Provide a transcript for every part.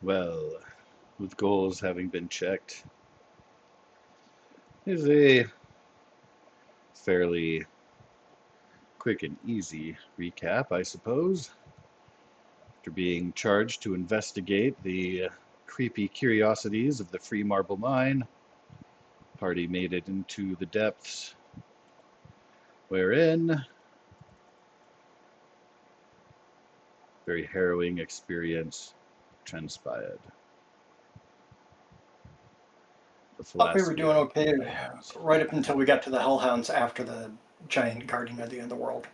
Well, with goals having been checked, is a fairly quick and easy recap, I suppose. After being charged to investigate the creepy curiosities of the Free Marble Mine, party made it into the depths, wherein very harrowing experience transpired. The Thought we were doing Thalassia okay lands. right up until we got to the Hellhounds after the giant guardian of the end of the world.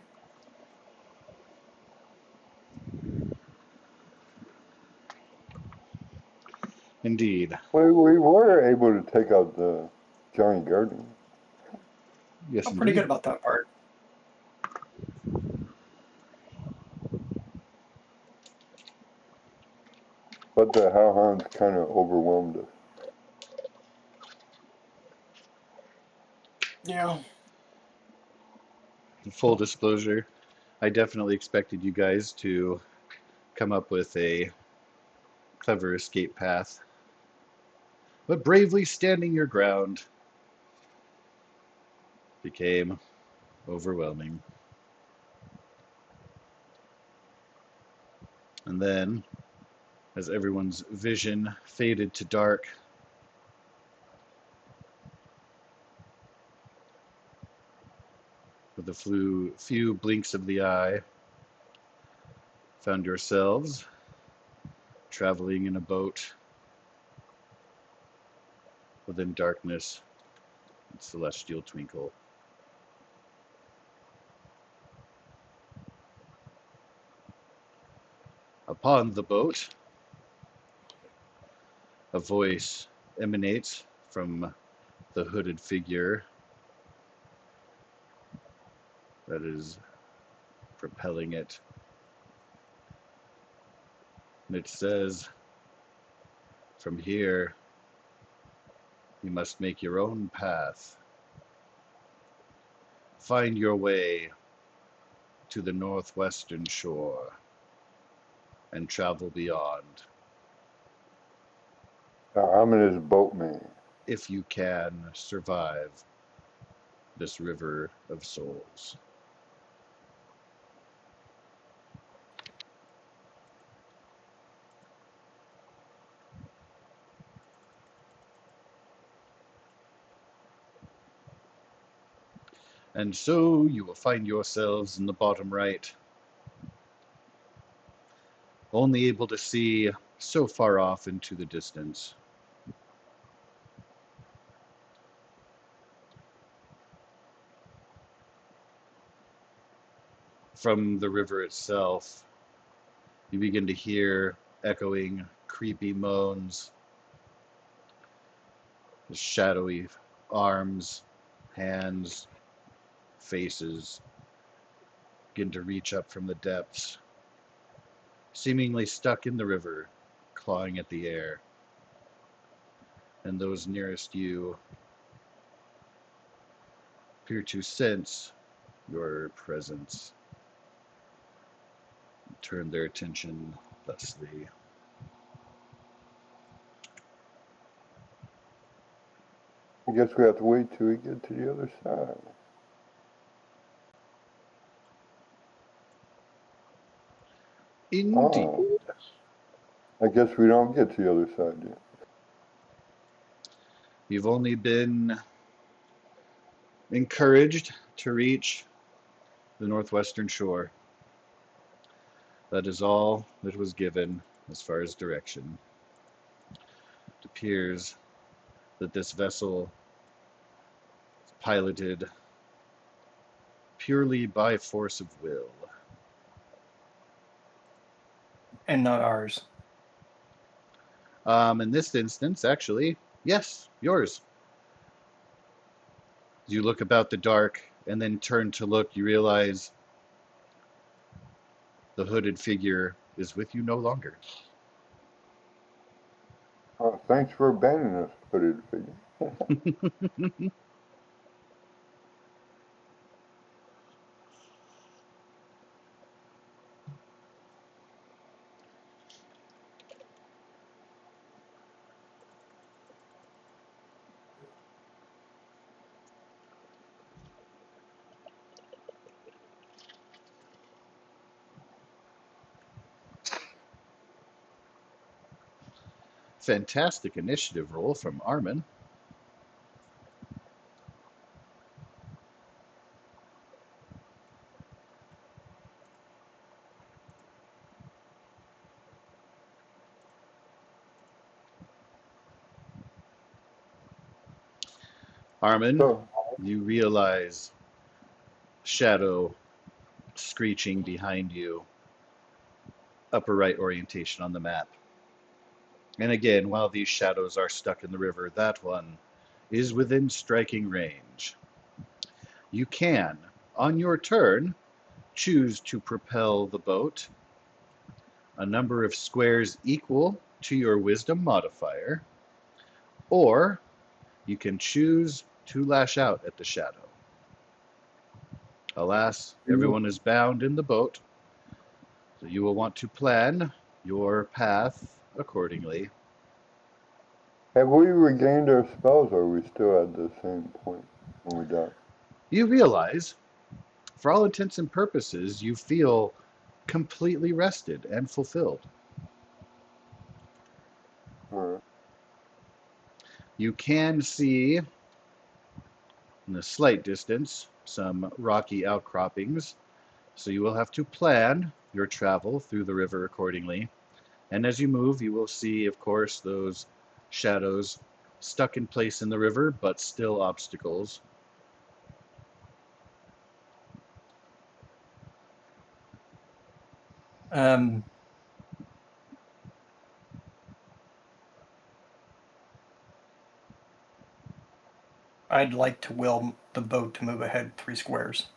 Indeed. We were able to take out the giant guardian. Yes, I'm pretty good indeed. about that part. But the hellhounds kind of overwhelmed us. Yeah. Full disclosure, I definitely expected you guys to come up with a clever escape path, but bravely standing your ground became overwhelming. And then, as everyone's vision faded to dark, with a few blinks of the eye, found yourselves traveling in a boat within darkness and celestial twinkle. Upon the boat, a voice emanates from the hooded figure that is propelling it. And it says, "From here, you must make your own path. Find your way to the northwestern shore and travel beyond I'm in his boatman. if you can survive this river of souls." And so you will find yourselves in the bottom right, only able to see so far off into the distance. From the river itself, you begin to hear echoing, creepy moans, shadowy arms, hands, faces begin to reach up from the depths, seemingly stuck in the river, clawing at the air. And those nearest you appear to sense your presence, turn their attention thusly. I guess we have to wait till we get to the other side. Indeed. Oh, I guess we don't get to the other side yet. You've only been encouraged to reach the northwestern shore. That is all that was given as far as direction. It appears that this vessel is piloted purely by force of will. And not ours. In this instance, actually, yes, yours. As you look about the dark and then turn to look, you realize the hooded figure is with you no longer. Thanks for abandoning us, hooded figure. Fantastic initiative roll from Armin. Armin, So, you realize shadow screeching behind you, upper right orientation on the map. And again, while these shadows are stuck in the river, that one is within striking range. You can, on your turn, choose to propel the boat a number of squares equal to your wisdom modifier, or you can choose to lash out at the shadow. Alas, everyone is bound in the boat, so you will want to plan your path accordingly. have we regained our spells, or are we still at the same point when we die? You realize, for all intents and purposes, you feel completely rested and fulfilled. Alright. You can see in a slight distance some rocky outcroppings, so you will have to plan your travel through the river accordingly. And as you move, you will see, of course, those shadows stuck in place in the river, but still obstacles. I'd like to will the boat to move ahead 3 squares.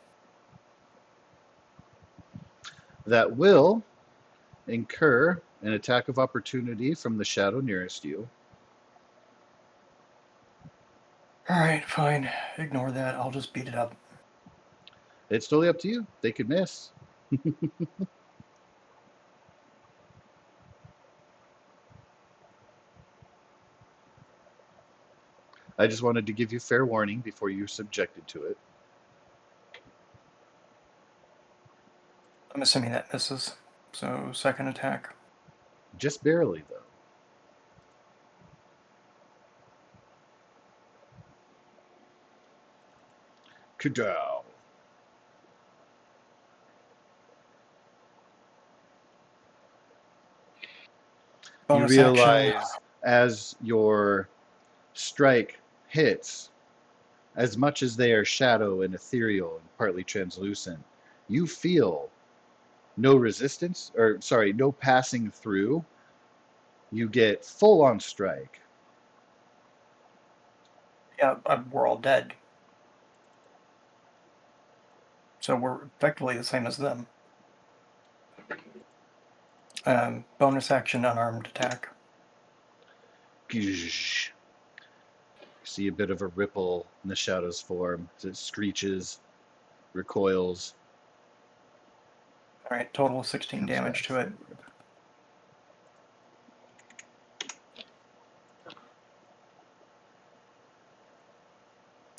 That will incur an attack of opportunity from the shadow nearest you. Alright, fine. Ignore that. I'll just beat it up. It's totally up to you. They could miss. I just wanted to give you fair warning before you're subjected to it. I'm assuming that misses. So, second attack. Just barely, though. Kadow. You Bonus action. realize as your strike hits, as much as they are shadow and ethereal and partly translucent, you feel no resistance, or sorry, no passing through. You get full on strike. Yeah, we're all dead. So we're effectively the same as them. Bonus action, unarmed attack. See a bit of a ripple in the shadow's form as it screeches, recoils, Alright, total of 16 comes damage back to it. forward.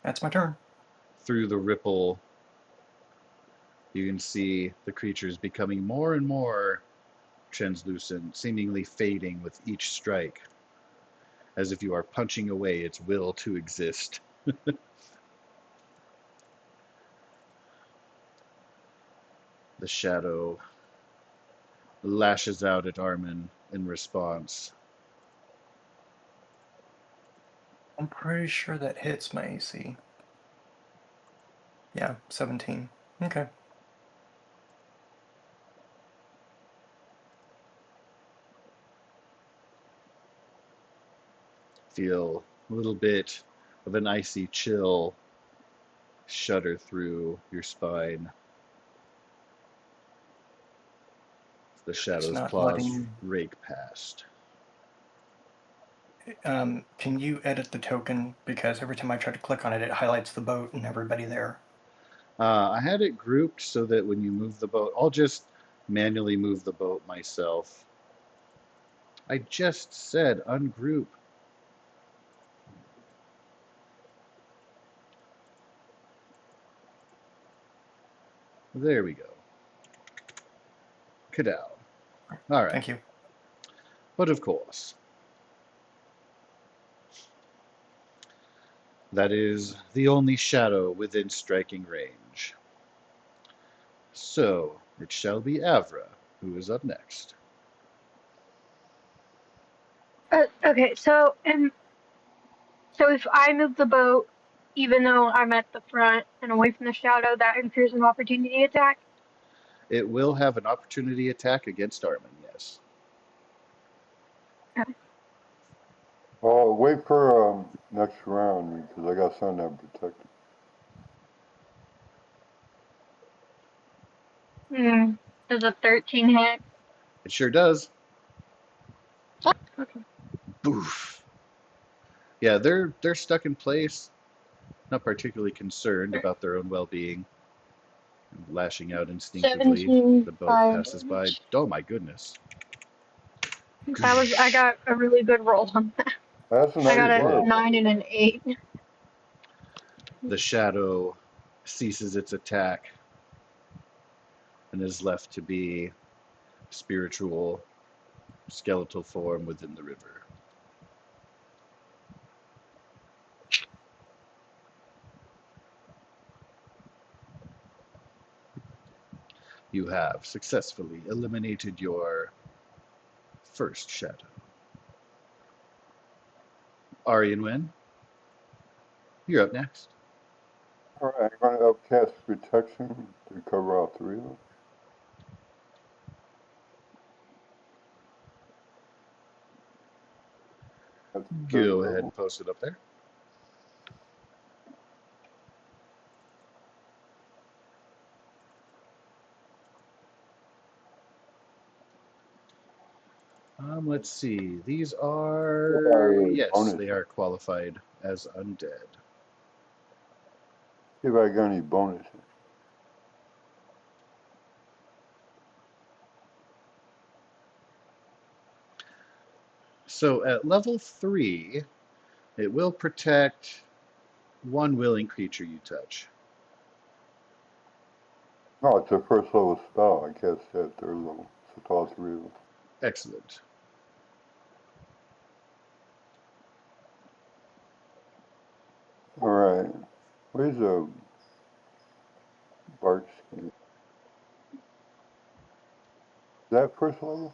That's my turn. Through the ripple, you can see the creatures becoming more and more translucent, seemingly fading with each strike, as if you are punching away its will to exist. The shadow lashes out at Armin in response. I'm pretty sure that hits my AC. Yeah, 17. Okay. Feel a little bit of an icy chill shudder through your spine. The It's shadow's not claws letting. rake past. Can you edit the token? Because every time I try to click on it, it highlights the boat and everybody there. I had it grouped so that when you move the boat, I'll just manually move the boat myself. I just said ungroup. There we go. Kadow. All right. Thank you. But of course, That is the only shadow within striking range. So, it shall be Avra who is up next. Okay, so if I move the boat, even though I'm at the front and away from the shadow, that incurs an opportunity attack. It will have an opportunity attack against Armin, yes. Oh, wait for next round because I got something that protect it. Does a 13 hit? It sure does. Okay. Boof. Yeah, they're stuck in place, not particularly concerned about their own well-being, lashing out instinctively. 17 The boat fire passes by. damage. Oh my goodness. I got a really good roll on that. That's a I got nice a roll. 9 and an 8. The shadow ceases its attack and is left to be spiritual, skeletal form within the river. You have successfully eliminated your first shadow. Arianwen, you're up next. All right, I'm going to upcast protection to cover all three of them. That's Go ahead and post it up there. Let's see. These are, yes, bonus. they are qualified as undead. See if I got any bonuses. So at level 3, it will protect one willing creature you touch. No, it's a first level spell. I cast that third level. So it's all three of them. Excellent. All right. Where's the bark skin? Is that first level?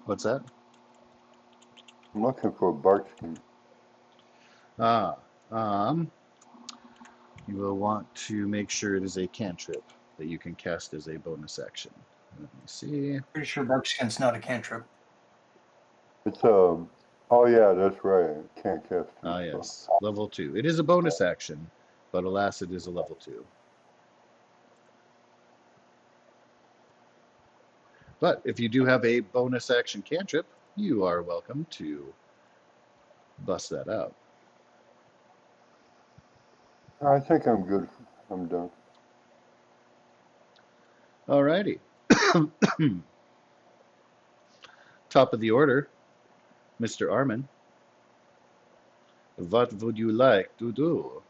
What's that? I'm looking for a bark skin. Ah, you will want to make sure it is a cantrip that you can cast as a bonus action. Let me see. Pretty sure Barkskin's not a cantrip. It's oh yeah, that's right. Can't cast two Ah, spells. yes, level 2. It is a bonus action, but alas, it is a level 2. But if you do have a bonus action cantrip, you are welcome to bust that out. I think I'm good. I'm done. Alrighty. Top of the order, Mr. Armin. What would you like to do?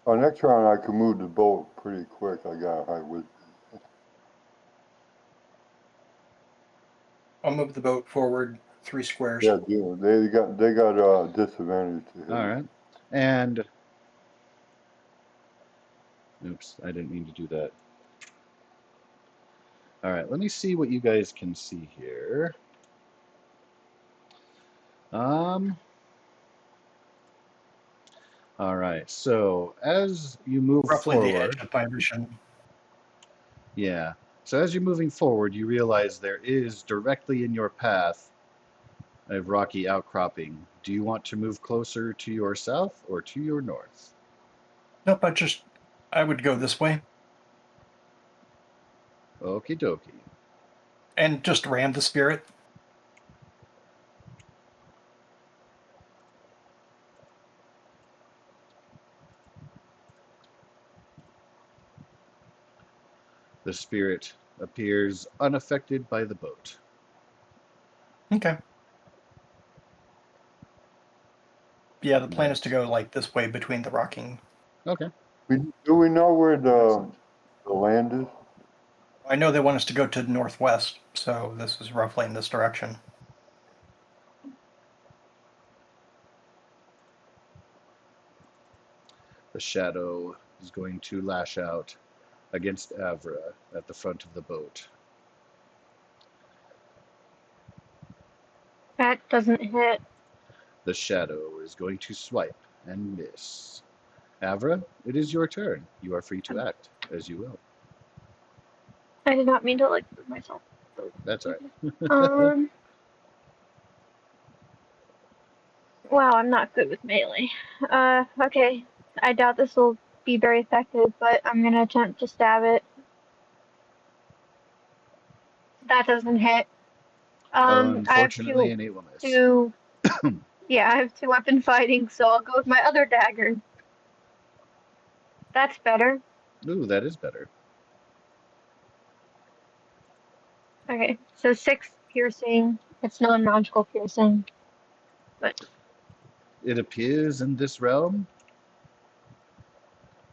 Oh, next round I can move the boat pretty quick. I got high wisdom. I'll move the boat forward 3 squares. Yeah, do. They got disadvantage to hit. All right. And oops, I didn't mean to do that. All right, let me see what you guys can see here. All right, so as you move Roughly the edge forward, of my vision. yeah. So as you're moving forward, you realize there is directly in your path a rocky outcropping. Do you want to move closer to your south or to your north? Nope, I would go this way Okie dokie. and just ram the spirit. The spirit appears unaffected by the boat. Okay. Yeah, the plan is to Right. go like this way between the rocking. Okay. Do we know where the land is? I know they want us to go to the northwest, so this is roughly in this direction. The shadow is going to lash out against Avra at the front of the boat. That doesn't hit. The shadow is going to swipe and miss. Avra, it is your turn. You are free to act as you will. I did not mean to like move myself. That's all right. Wow, I'm not good with melee. Okay. I doubt this will be very effective, but I'm gonna attempt to stab it. That doesn't hit. I have Unfortunately, an 8 will miss. two. Yeah, I have 2 weapon fighting, so I'll go with my other dagger. That's better. Ooh, that is better. Okay, so 6 piercing. It's non-magical piercing. But It appears in this realm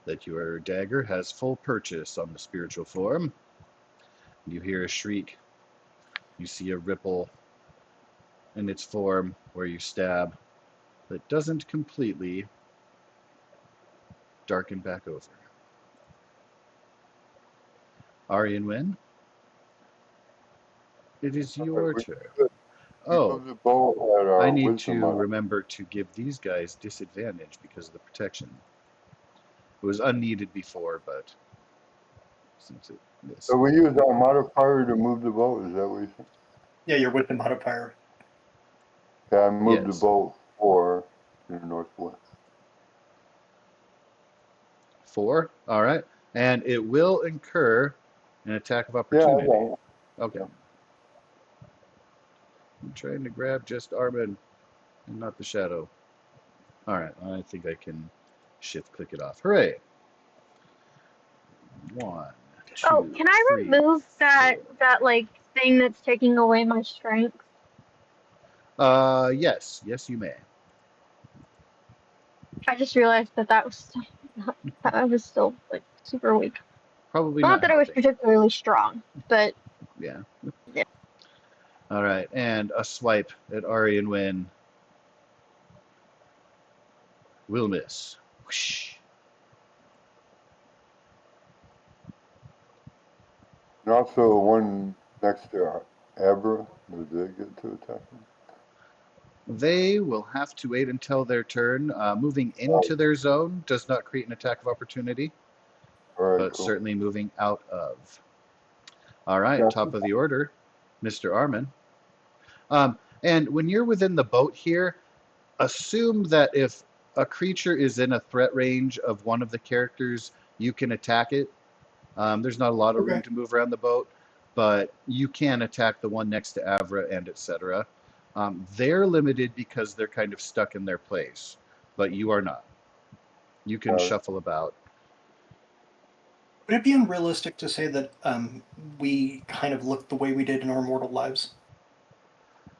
that your dagger has full purchase on the spiritual form. You hear a shriek. You see a ripple in its form where you stab that doesn't completely darken back over. Arian Wynn, it is your turn. Oh, Move the boat at our I need wisdom to modifier. remember to give these guys disadvantage because of the protection. It was unneeded before, but since it missed. So we use our modifier to move the boat, is that what you said? Yeah, you're with the modifier. Yeah, I moved Yes. the boat 4 to the northwest. 4, all right. And it will incur an attack of Yeah, opportunity. okay. Okay. Yeah. I'm trying to grab just Armin and not the shadow. All right, I think I can shift click it off. Hooray! 1, 2, oh, can I 3, remove that 4. like thing that's taking away my strength? Yes, you may. I just realized that was I was still like super weak. Probably Not not that I was helping. particularly strong, but Yeah. yeah. All right, and a swipe at Arian Wynn will miss. Whoosh. And also one next to Abra, does they get to attack him? They will have to wait until their turn. Moving into their zone does not create an attack of opportunity, Alright, but cool. certainly moving out of. All right, Yeah. top of the order, Mr. Armin. And when you're within the boat here, assume that if a creature is in a threat range of one of the characters, you can attack it. There's not a lot of room to move around the boat, but you can attack the one next to Avra and etc. They're limited because they're kind of stuck in their place, but you are not. You can shuffle about. Would it be unrealistic to say that we kind of look the way we did in our mortal lives?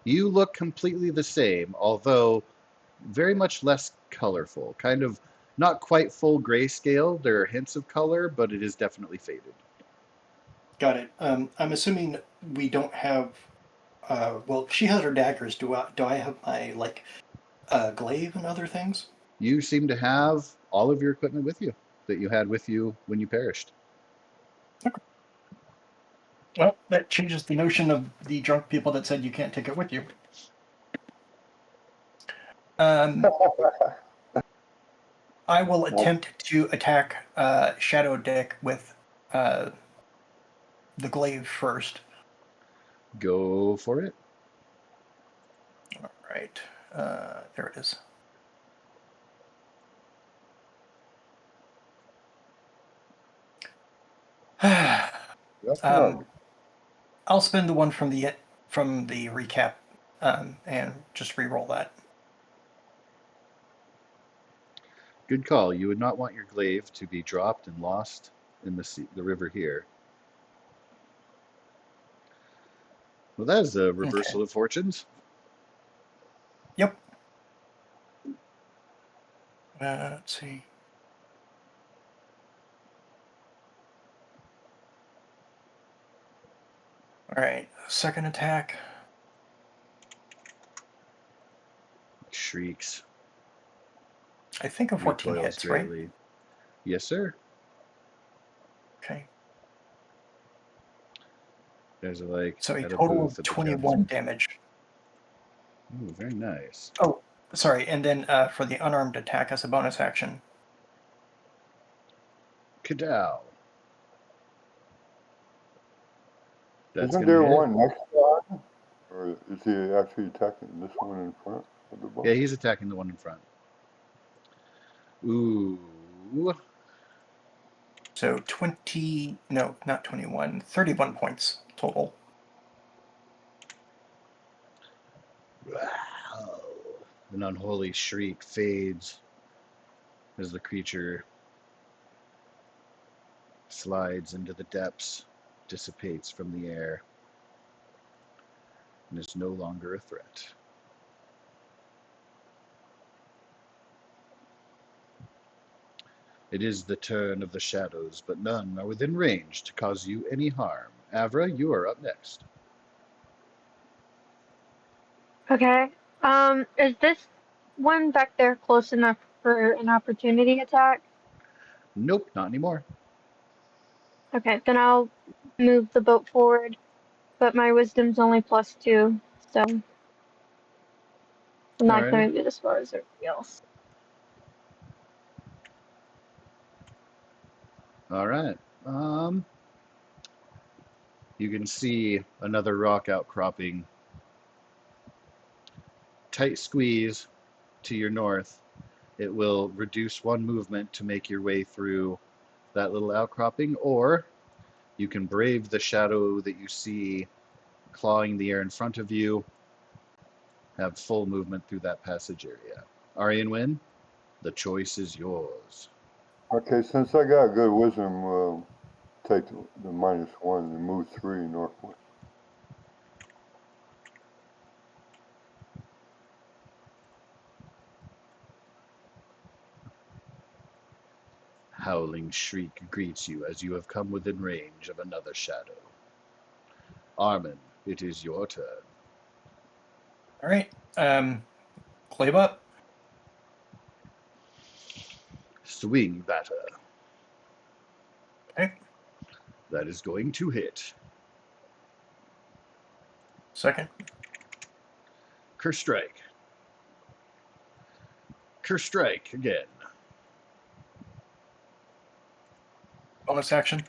You look completely the same, although very much less colorful. Kind of not quite full grayscale. There are hints of color, but it is definitely faded. Got it. I'm assuming we don't have. Well, she has her daggers. Do I have my glaive and other things? You seem to have all of your equipment with you that you had with you when you perished. Okay. Well, that changes the notion of the drunk people that said you can't take it with you. I will attempt to attack Shadow Dick with the glaive first. Go for it. All right. There it is. I'll spend the one from the recap and just re-roll that. Good call. You would not want your glaive to be dropped and lost in the river here. Well, that is a reversal of fortunes. Yep. Let's see. Alright, second attack. Shrieks. I think a 14 recoils hits, right? greatly. Yes, sir. Okay. There's like So a at a total booth of at the 21 damage. Ooh, very nice. Oh, sorry, and then for the unarmed attack as a bonus action. Kadow. That's Isn't gonna there hit. one next to him? Or is he actually attacking this one in front of the boat? Yeah, he's attacking the one in front. Ooh. So 20, no, not 21, 31 points total. Wow. An unholy shriek fades as the creature slides into the depths, dissipates from the air, and is no longer a threat. It is the turn of the shadows, but none are within range to cause you any harm. Avra, you are up next. Okay. Is this one back there close enough for an opportunity attack? Nope, not anymore. Okay, then I'll move the boat forward, but my wisdom's only +2, so I'm not Alrighty. gonna move it as far as everybody else. All right. You can see another rock outcropping. Tight squeeze to your north. It will reduce one movement to make your way through that little outcropping, or you can brave the shadow that you see clawing the air in front of you, have full movement through that passage area. Aryan Win, the choice is yours. Okay, since I got good wisdom, we'll take the -1 and move 3 northwest. Howling shriek greets you as you have come within range of another shadow. Armin, it is your turn. Alright, clave up. Swing batter. Okay, That is going to hit. second. Curse strike. Curse strike again. Bonus action.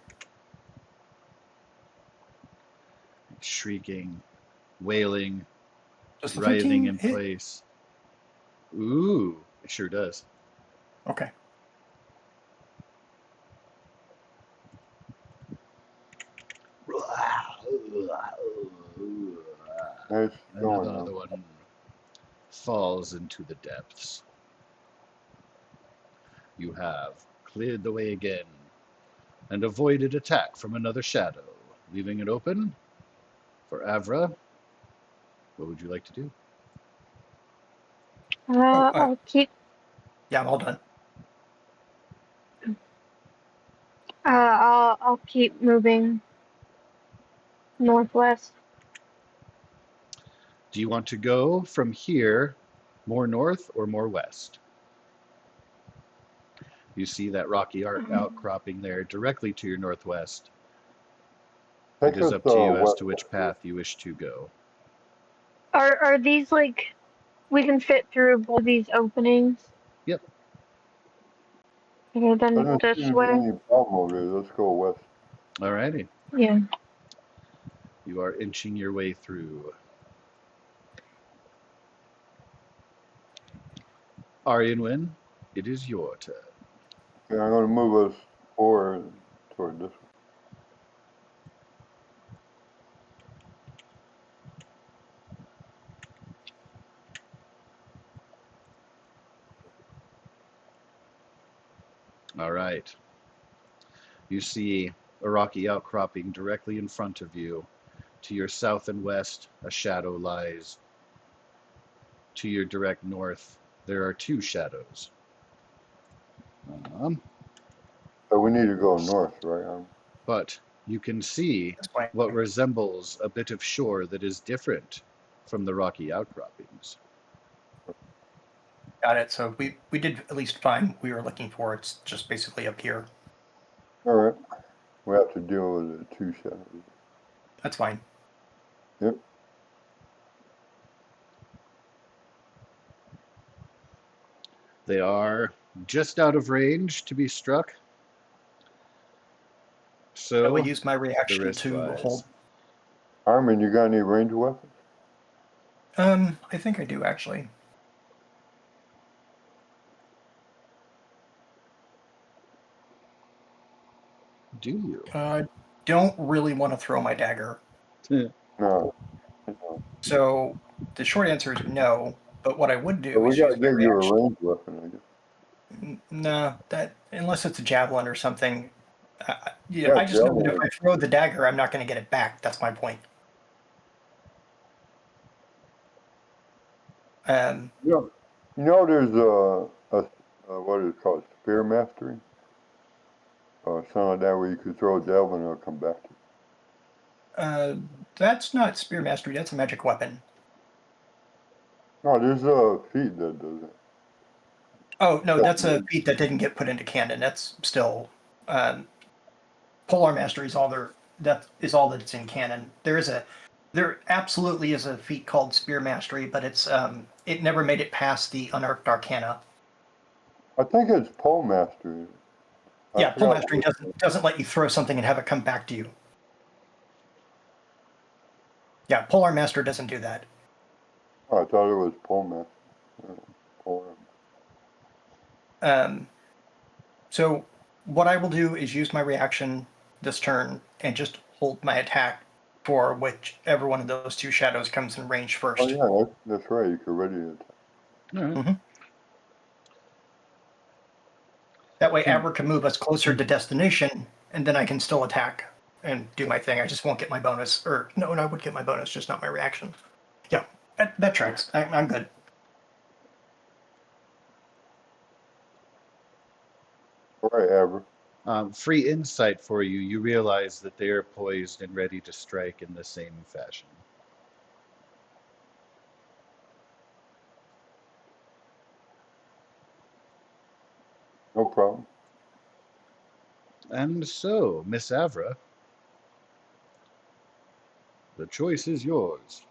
Shrieking, wailing, Does the writhing 13 in hit? place. Ooh, it sure does. Okay. Nice going, Another though. one falls into the depths. You have cleared the way again and avoided attack from another shadow, leaving it open for Avra. What would you like to do? Oh, I'll keep yeah, I'm all done. I'll keep moving northwest. Do you want to go from here more north or more west? You see that rocky outcropping there directly to your northwest. It Take is us up to you as west. to which path you wish to go. Are these like we can fit through both these openings? Yep. Okay, then Doesn't this seem to be way. any problem over there. Let's go west. Alrighty. Yeah. You are inching your way through. Aryan Win, it is your turn. Okay, I'm going to move us forward toward this one. All right. You see a rocky outcropping directly in front of you. To your south and west, a shadow lies. To your direct north, there are two shadows. So we need to go north, right? But You can see That's fine. what resembles a bit of shore that is different from the rocky outcroppings. Got it. So we did at least find we were looking for. It's just basically up here. All right. We have to deal with the 2 shadows. That's fine. Yep. They are just out of range to be struck. I will So use my the reaction wrist to rise. hold. Armin, you got any ranged weapons? I think I do actually. Do you? I don't really want to throw my dagger. No. So the short answer is no. But what I would do So we is gotta use my give you a reaction. ranged weapon, I guess. No, that unless it's a javelin or something. Yeah, I just know that if javelin. I throw the dagger, I'm not going to get it back. That's my point. Um, You there's what is it called, spear mastery, or something like that, where you could throw a javelin and it'll come back to you. that's not spear mastery. That's a magic weapon. No, there's a feat that does it. Oh no, that's a Definitely. feat that didn't get put into canon. That's still polar mastery is all there. That is all that's in canon. There absolutely is a feat called spear mastery, but it never made it past the unearthed arcana. I think it's pole mastery. I Yeah, pole forgot mastery what it was. doesn't let you throw something and have it come back to you. Yeah, polar master doesn't do that. Oh, I thought it was pole mastery. Pole. So what I will do is use my reaction this turn and just hold my attack for whichever one of those 2 shadows comes in range Oh first. yeah, that's right. You could ready to attack. All right. Mhm. That way, Can- Abra can move us closer to destination, and then I can still attack and do my thing. I just won't get my bonus. Or, no, I would get my bonus, just not my reaction. Yeah, that tracks. I'm good. All right, Abra. Free insight for you. You realize that they are poised and ready to strike in the same fashion. No problem. And so, Miss Avra, the choice is yours.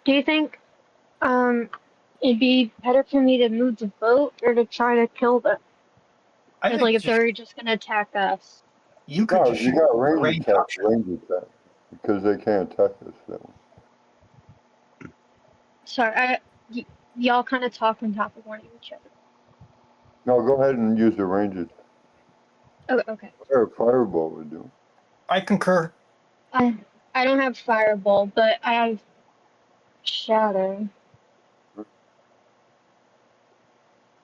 Do you think it'd be better for me to move the boat or to try to kill them? I It's think like if they're just gonna attack us. you could No, just you shoot got the range range attack, option. because they can't attack us that way. Sorry, y'all kind of talk on top of one of each other. No, go ahead and use the range attack. Oh, okay. Firebolt would do. I concur. I I don't have fireball, but I have shadow.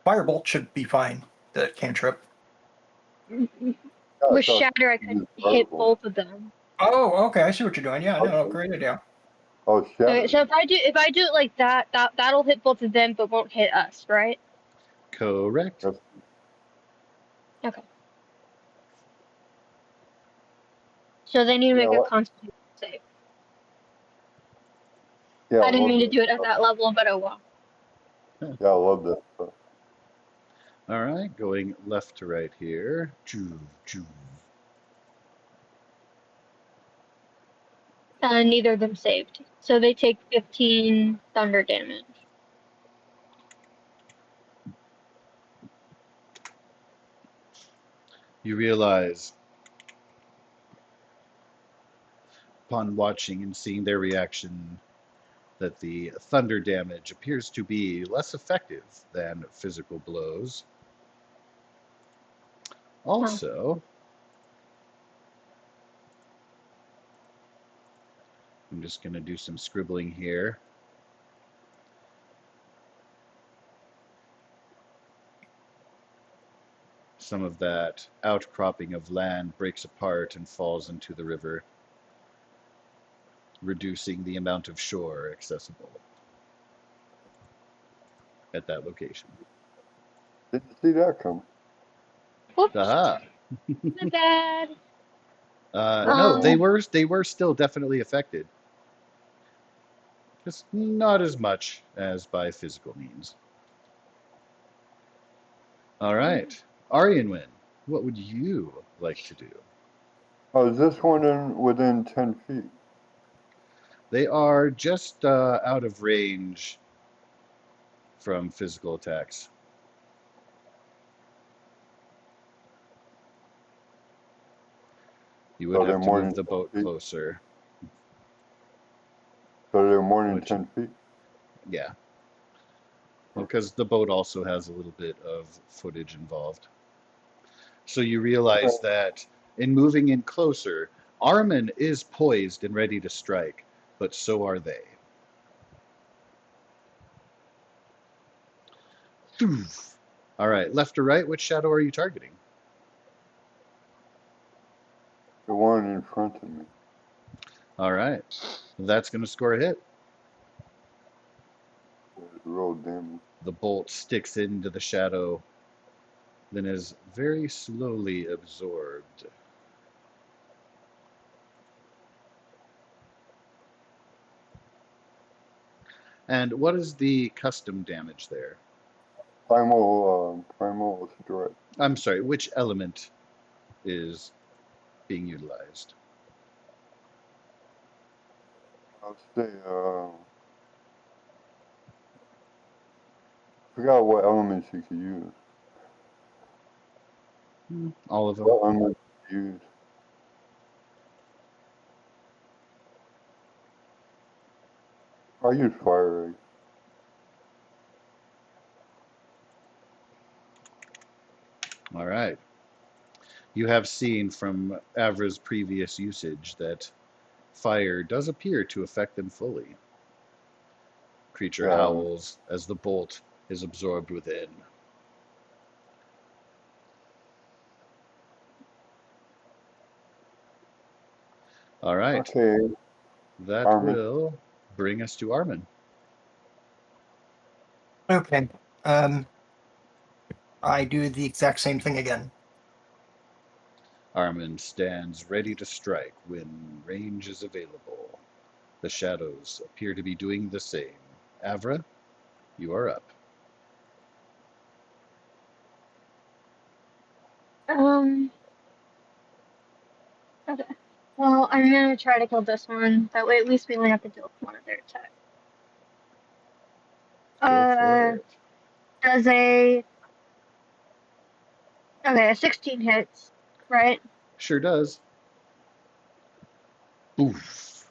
Firebolt should be fine, the cantrip. Yeah, I With thought shatter, I you could used hit firebolt. both of them. Oh, okay, I see what you're doing. Yeah, no, Okay. great idea. Oh, Okay, shatter. so if I do it like that, that'll hit both of them, but won't hit us, right? Correct. That's, Okay. So they need to yeah, make a Constitution save. yeah, I I didn't love mean to that do it at stuff. that level, but oh well. Yeah, I love that stuff. All right, going left to right here. Choo, choo. Neither of them saved, so they take 15 thunder damage. You realize, upon watching and seeing their reaction, that the thunder damage appears to be less effective than physical blows. Oh. Also, I'm just going to do some scribbling here. Some of that outcropping of land breaks apart and falls into the river, reducing the amount of shore accessible at that location. Didn't see that coming. Whoops, Aha. my bad. No, Um, they were still definitely affected. Just not as much as by physical means. All right. Arianwin, what would you like to do? Oh, is this one within 10 feet? They are just out of range from physical attacks. You would So they're have to more move than the 10 boat feet? closer. So they're more than Which, 10 feet? yeah, because the boat also has a little bit of footage involved. So you realize that in moving in closer, Armin is poised and ready to strike, but so are they. All right, left or right, which shadow are you targeting? The one in front of me. All right, that's going to score a hit. Roll damage. The bolt sticks into the shadow, then is very slowly absorbed. And what is the custom damage there? Primal strike. I'm sorry, which element is being utilized? I'll say, forgot what elements you could use. All of them. What elements you use? I'll use fire rate. All right. You have seen from Avra's previous usage that fire does appear to affect them fully. Creature Yeah. howls as the bolt is absorbed within. All right. Okay, That Armin. will bring us to Armin. Okay. I do the exact same thing again. Armin stands ready to strike when range is available. The shadows appear to be doing the same. Avra, you are up. Okay. Well, I'm gonna try to kill this one. That way, at least we only have to deal with one of their attacks. Go for it. Does a 16 hits, right? Sure does. Oof.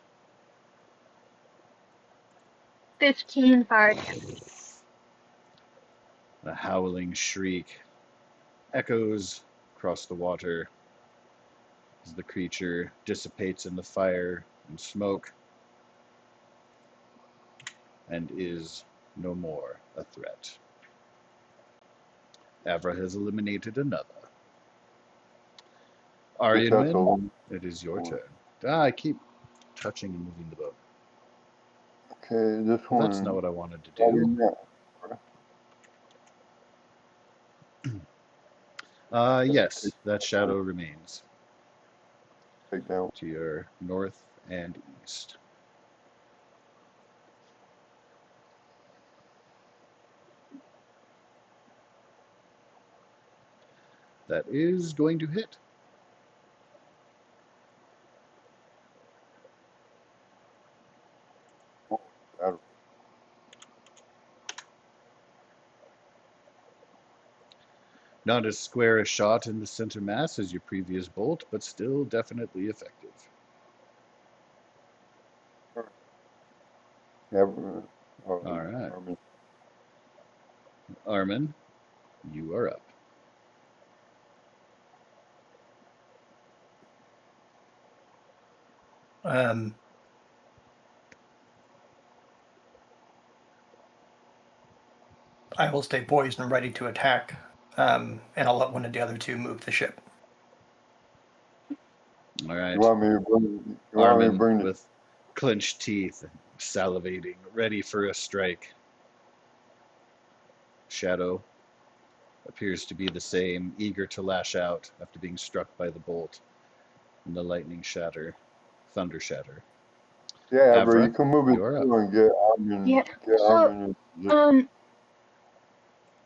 15 fire damage. A howling shriek echoes across the water as the creature dissipates in the fire and smoke and is no more a threat. Avra has eliminated another. Just have to Arianwin, eliminate it is your one. turn. I keep touching and moving the boat. Okay, this Well, one. that's not what I wanted to Probably do. not. Yes, that shadow remains Take down. to your north and east. That is going to hit. That'll- Not as square a shot in the center mass as your previous bolt, but still definitely effective. Never. All right. Armin. Armin, you are up. I will stay poised and ready to attack, and I'll let one of the other two move the ship. All right. You want me to bring? You want me to Armin bring the? with clenched teeth, salivating, ready for a strike. Shadow appears to be the same, eager to lash out after being struck by the bolt and the lightning shatter, thunder shatter. Yeah, bro, Avra, you can move it you're up. through and get Armin. Yeah. Get So, Armin in position.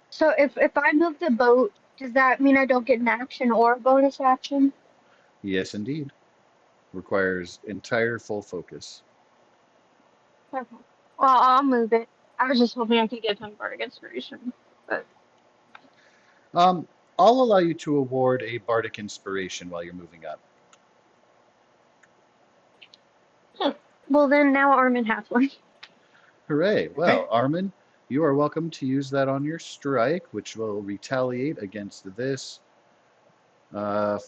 So if I move the boat, does that mean I don't get an action or a bonus action? Yes, indeed. Requires entire full focus. Okay. Well, I'll move it. I was just hoping I could give him bardic inspiration, but I'll allow you to award a bardic inspiration while you're moving up. well then now Armin has one. Hooray! Okay. Well, Armin, you are welcome to use that on your strike, which will retaliate against this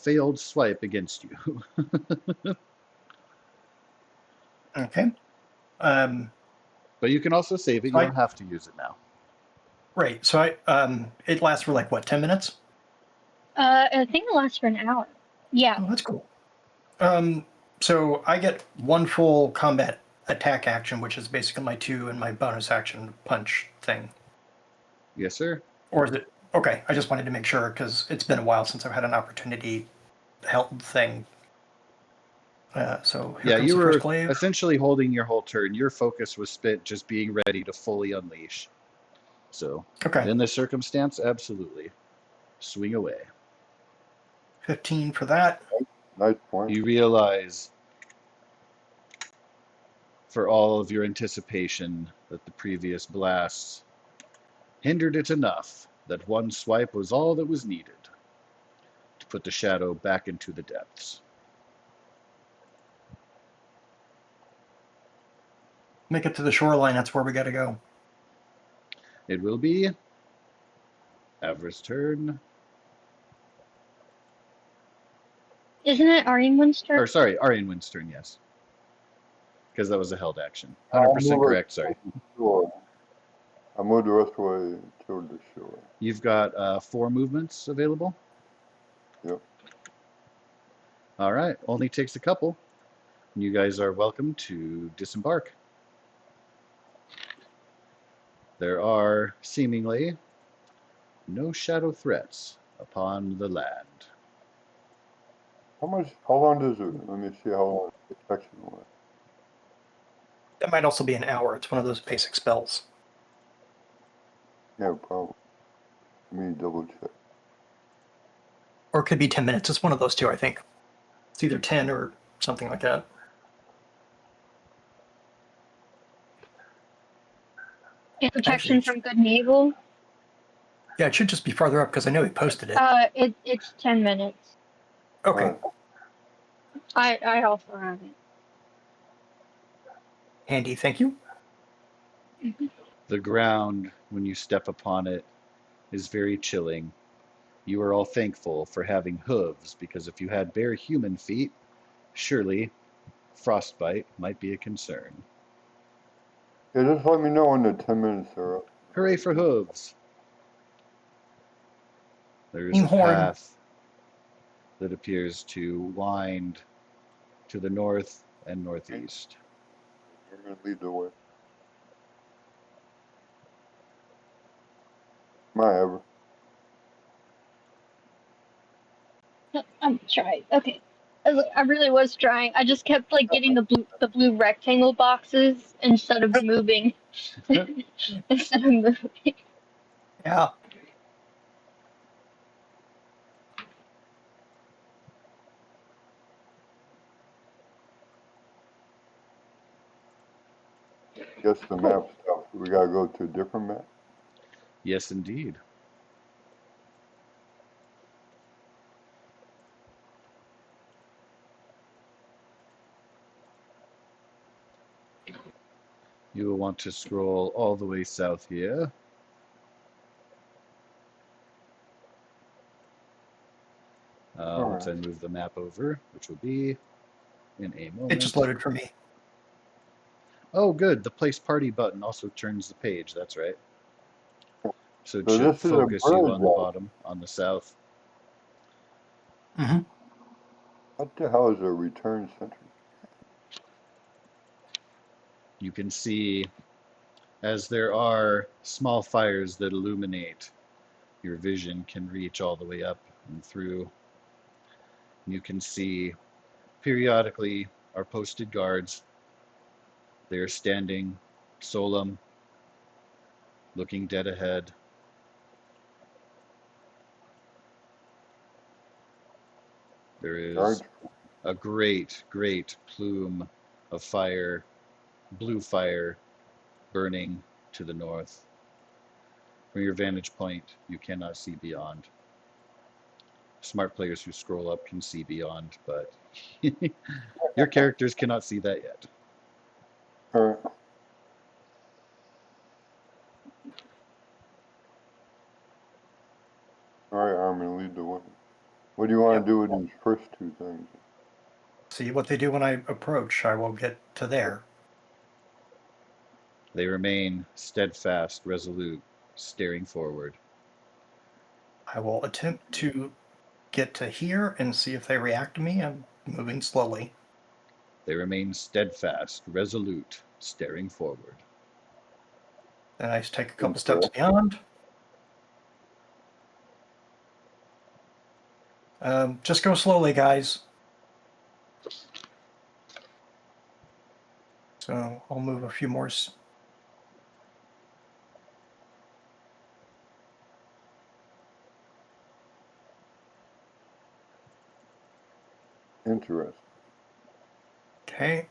failed swipe against you. Okay. But you can also save it. So You don't have to use it now. right. So it lasts for like what, 10 minutes? I think it lasts for an hour. Yeah. Oh, that's cool. So I get one full combat attack action, which is basically my 2 and my bonus action punch thing. Yes, sir. Or is it? Okay, I just wanted to make sure because it's been a while since I've had an opportunity help thing. So here Yeah, comes you the were first glaive. essentially holding your whole turn. Your focus was spent just being ready to fully unleash. So, Okay, in this circumstance, absolutely. Swing away. 15 for that. Nice point. You realize, for all of your anticipation, that the previous blasts hindered it enough that one swipe was all that was needed to put the shadow back into the depths. Make it to the shoreline. That's where we got to go. It will be Avra's turn. Isn't it Armin's turn? Or, sorry, Arianwin's turn, yes. Because that was a held action. I'll 100% move correct, it sorry. to the shore. I moved the rest of the way toward the shore. You've got 4 movements available. Yep. All right, only takes a couple. You guys are welcome to disembark. There are seemingly no shadow threats upon the land. How long does it, let me see how long the section was. That might also be an hour. It's one of those basic spells. Yeah, probably. Let me double check. Or it could be 10 minutes. It's one of those two, I think. It's either 10 or something like that. Protection from good and evil. Yeah, it should just be farther up because I know he posted it. It's 10 minutes. Okay. I also have it. Handy, thank you. The ground, when you step upon it, is very chilling. You are all thankful for having hooves, because if you had bare human feet, surely frostbite might be a concern. Yeah, just let me know when the 10 minutes are up. Hooray for hooves! There is Team a horn. path that appears to wind to the north and northeast. We're going to lead the way. My ever. I'm trying. Okay. I really was trying. I just kept like getting the blue rectangle boxes instead of moving. Instead of moving. Yeah. Guess the map stuff. We got to go to a different map. Yes, indeed. You will want to scroll all the way south here. Once I move the map over, which will be in a moment. It just loaded for me. Oh, good. The place party button also turns the page. That's right. So it So should this is a focus you bird on the walk. bottom, on the south. Mm-hmm. What the hell is a return center? You can see, as there are small fires that illuminate your vision can reach all the way up and through. You can see periodically are posted guards. They are standing solemn, looking dead ahead. There is a great, great plume of fire, blue fire, burning to the north. From your vantage point, you cannot see beyond. Smart players who scroll up can see beyond, but your characters cannot see that yet. Alright. Alright, Armin, lead the way. What do you want to do with these first two things? See what they do when I approach. I will get to there. They remain steadfast, resolute, staring forward. I will attempt to get to here and see if they react to me. I'm moving slowly. They remain steadfast, resolute, staring forward. Then I take a couple steps beyond. Just go slowly, guys. So I'll move a few more. Interesting. Okay.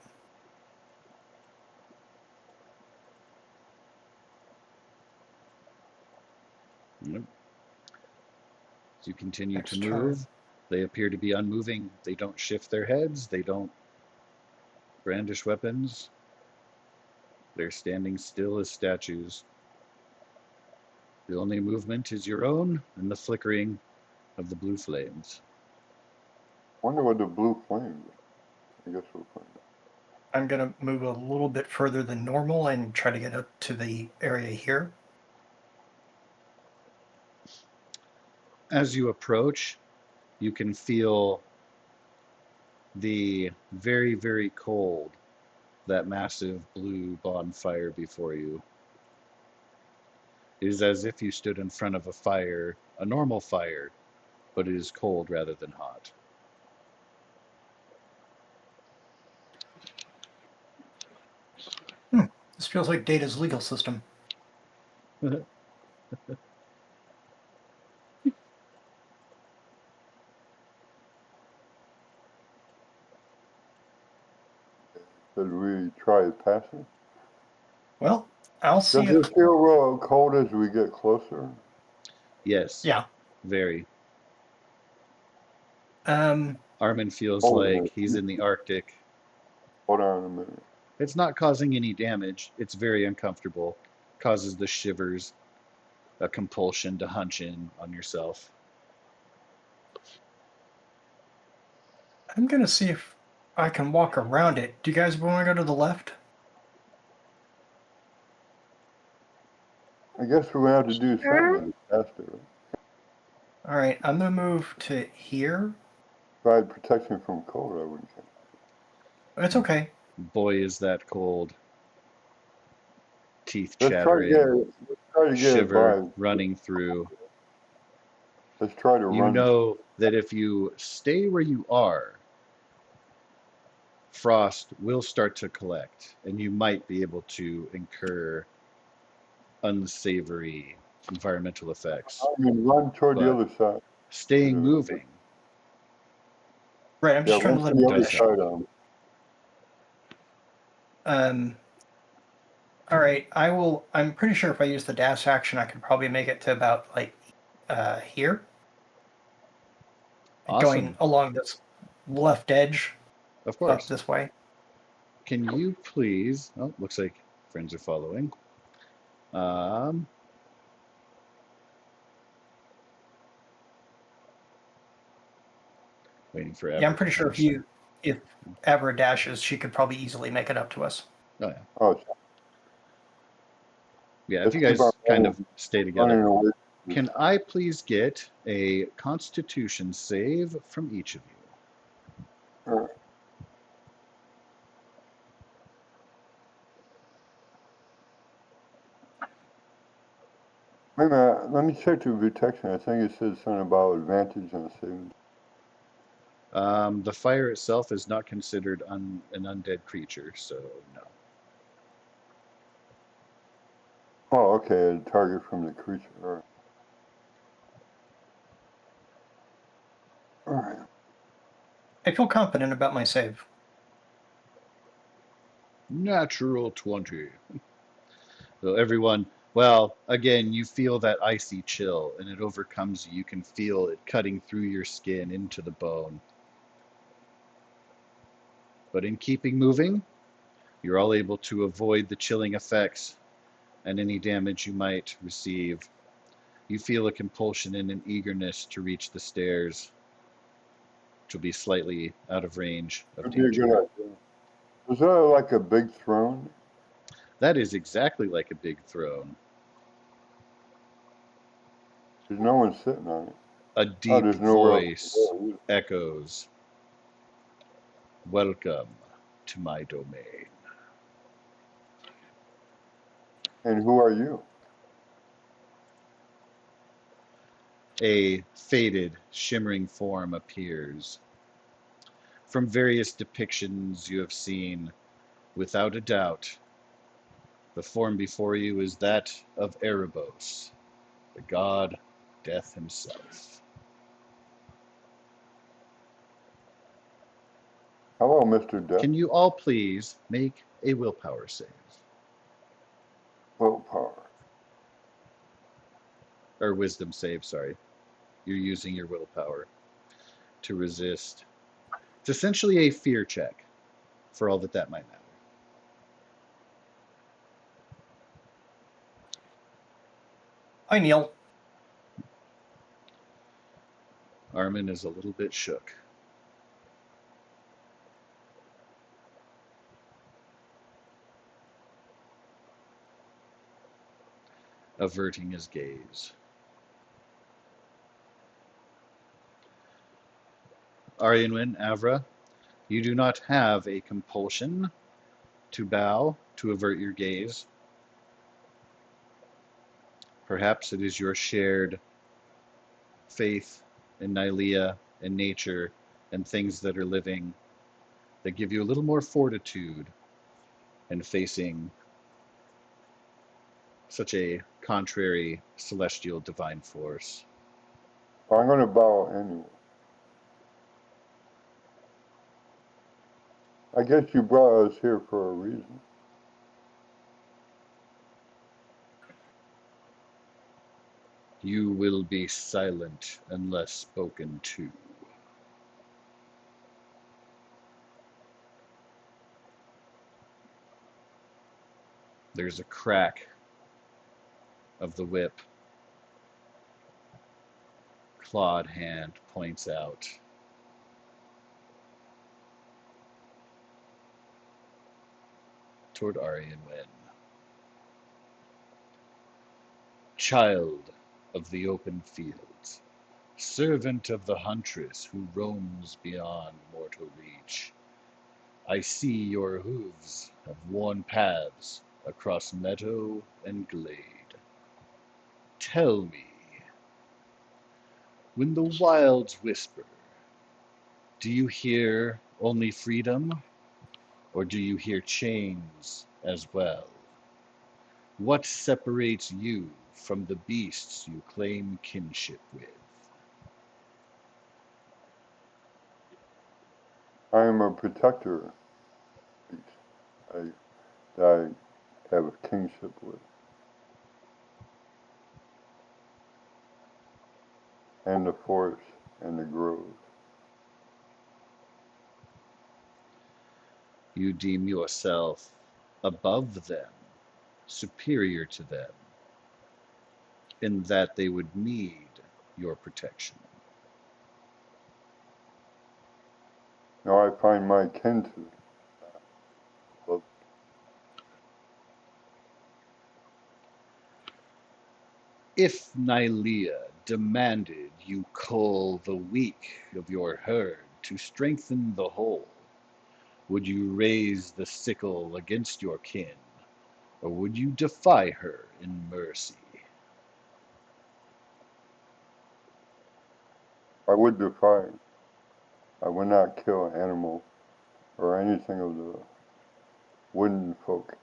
Yep. As you continue Next to turn. move, they appear to be unmoving. They don't shift their heads. They don't brandish weapons. They're standing still as statues. The only movement is your own and the flickering of the blue flames. Wonder what the blue flame is. I guess we'll find out. I'm going to move a little bit further than normal and try to get up to the area here. As you approach, you can feel the very, very cold, that massive blue bonfire before you. It is as if you stood in front of a fire, a normal fire, but it is cold rather than hot. This feels like Data's legal system. Should we try passing? Well, I'll see Does if... it feel cold as we get closer? Yes. Yeah. Very. Armin feels Hold like on. he's in the Arctic. Hold on a minute. It's not causing any damage. It's very uncomfortable. Causes the shivers, a compulsion to hunch in on yourself. I'm going to see if I can walk around it. Do you guys want to go to the left? I guess we're going to have to do something faster. All right, I'm going to move to here. Provide protection from cold, I wouldn't say. It's okay. Boy, is that cold. Teeth Let's chattering, try to get shiver by. running through. Let's try to You run. know that if you stay where you are, frost will start to collect, and you might be able to incur unsavory environmental effects. I mean, run toward the But other side. staying moving Right, I'm just trying to run let to the him other does do help. side. All right, I'm pretty sure if I use the dash action, I could probably make it to about like here. Awesome. Going along this left edge Of up course. this way. Can you please? Oh, looks like friends are following. Waiting for Abra. Yeah, I'm pretty sure if Abra dashes, she could probably easily make it up to us. Oh yeah. Oh, Yeah. If let's you keep guys our kind of running stay together, away. can I please get a Constitution save from each of you? Wait a minute, let me check the protection. I think it says something about advantage on saving. The fire itself is not considered an undead creature, so no. Oh, okay, a target from the creature. All right. I feel confident about my save. Natural 20. So everyone, well, again, you feel that icy chill and it overcomes you. You can feel it cutting through your skin into the bone. But in keeping moving, you're all able to avoid the chilling effects and any damage you might receive. You feel a compulsion and an eagerness to reach the stairs, which will be slightly out of range of That'd be a good danger. idea. Is there like a big throne? That is exactly like a big throne. There's no one sitting on it. A Oh, deep there's nowhere else to voice go either. echoes, "Welcome to my domain." And who are you? A faded, shimmering form appears. From various depictions you have seen, without a doubt, the form before you is that of Erebos, the god Death himself. Hello, Mr. Death. Can you all please make a willpower save? Willpower. Or wisdom save, sorry. You're using your willpower to resist. It's essentially a fear check, for all that that might matter. I kneel. Armin is a little bit shook. Averting his gaze. Arianwin, Avra, you do not have a compulsion to bow to avert your gaze. Perhaps it is your shared faith in Nylea and nature and things that are living that give you a little more fortitude in facing such a contrary celestial divine force. Well, I'm going to bow anyway. I guess you brought us here for a reason. You will be silent unless spoken to. There's a crack of the whip. Clawed hand points out. Toward Arianwin. Child of the open fields, servant of the huntress who roams beyond mortal reach, I see your hooves have worn paths across meadow and glade. Tell me, when the wilds whisper, do you hear only freedom, or do you hear chains as well? What separates you from the beasts you claim kinship with? I am a protector beast that I have a kingship with. And the forest and the grove. You deem yourself above them, superior to them, in that they would need your protection. Now I find my kin to love. If Nylea demanded you cull the weak of your herd to strengthen the whole, would you raise the sickle against your kin, or would you defy her in mercy? I would defy. I would not kill an animal or anything of the wooden folk.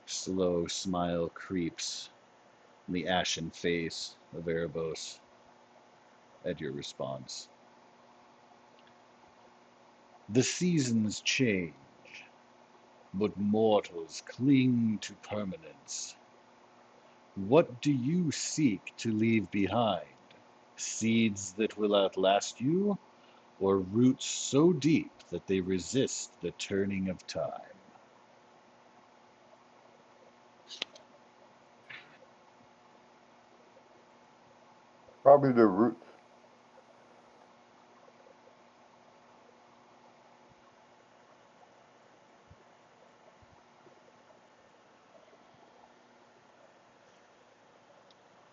Slow smile creeps in the ashen face of Erebos at your response. The seasons change, but mortals cling to permanence. What do you seek to leave behind? Seeds that will outlast you, or roots so deep that they resist the turning of time? Probably the roots.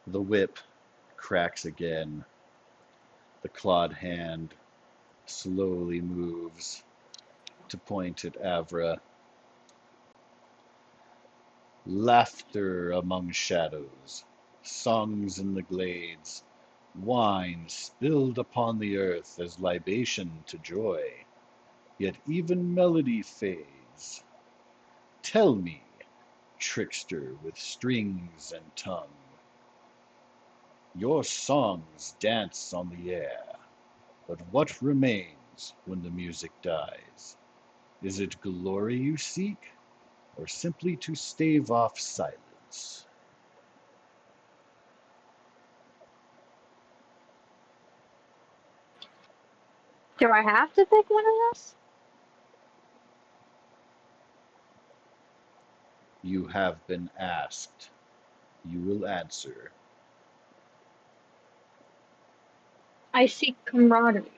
The whip cracks again. The clawed hand slowly moves to point at Avra. Laughter among shadows, songs in the glades, wine spilled upon the earth as libation to joy. Yet even melody fades. Tell me, trickster with strings and tongue, your songs dance on the air, but what remains when the music dies? Is it glory you seek, or simply to stave off silence? Do I have to pick one of those? You have been asked. You will answer. I seek camaraderie.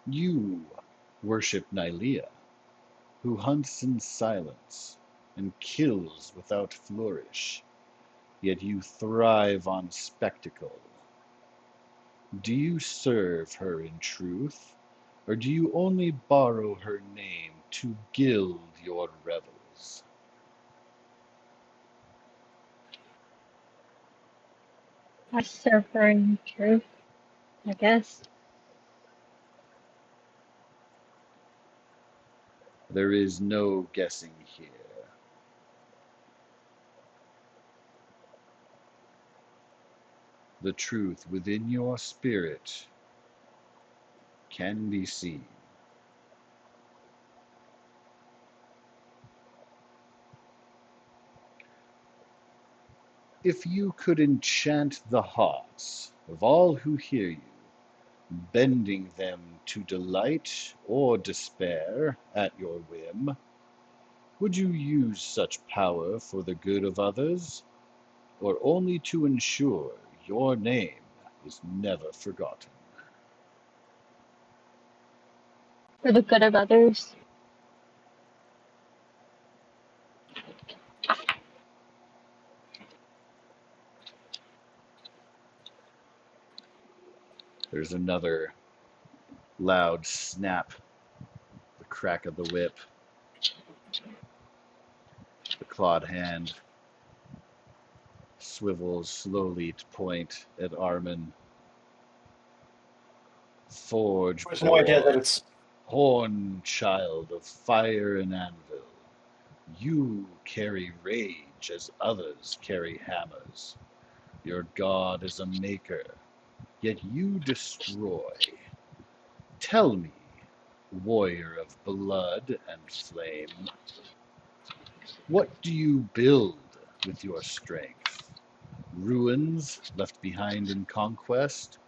You worship Nylea, who hunts in silence and kills without flourish, yet you thrive on spectacle. Do you serve her in truth, or do you only borrow her name to gild your revels? I serve her in truth, I guess. There is no guessing here. The truth within your spirit can be seen. If you could enchant the hearts of all who hear you, bending them to delight or despair at your whim, would you use such power for the good of others, or only to ensure your name is never forgotten? For the good of others. There's another loud snap, the crack of the whip, the clawed hand swivels slowly to point at Armin. Forge There's no idea that born, it's horn child of fire and anvil, you carry rage as others carry hammers. Your god is a maker, yet you destroy. Tell me, warrior of blood and flame, what do you build with your strength? Ruins left behind in conquest,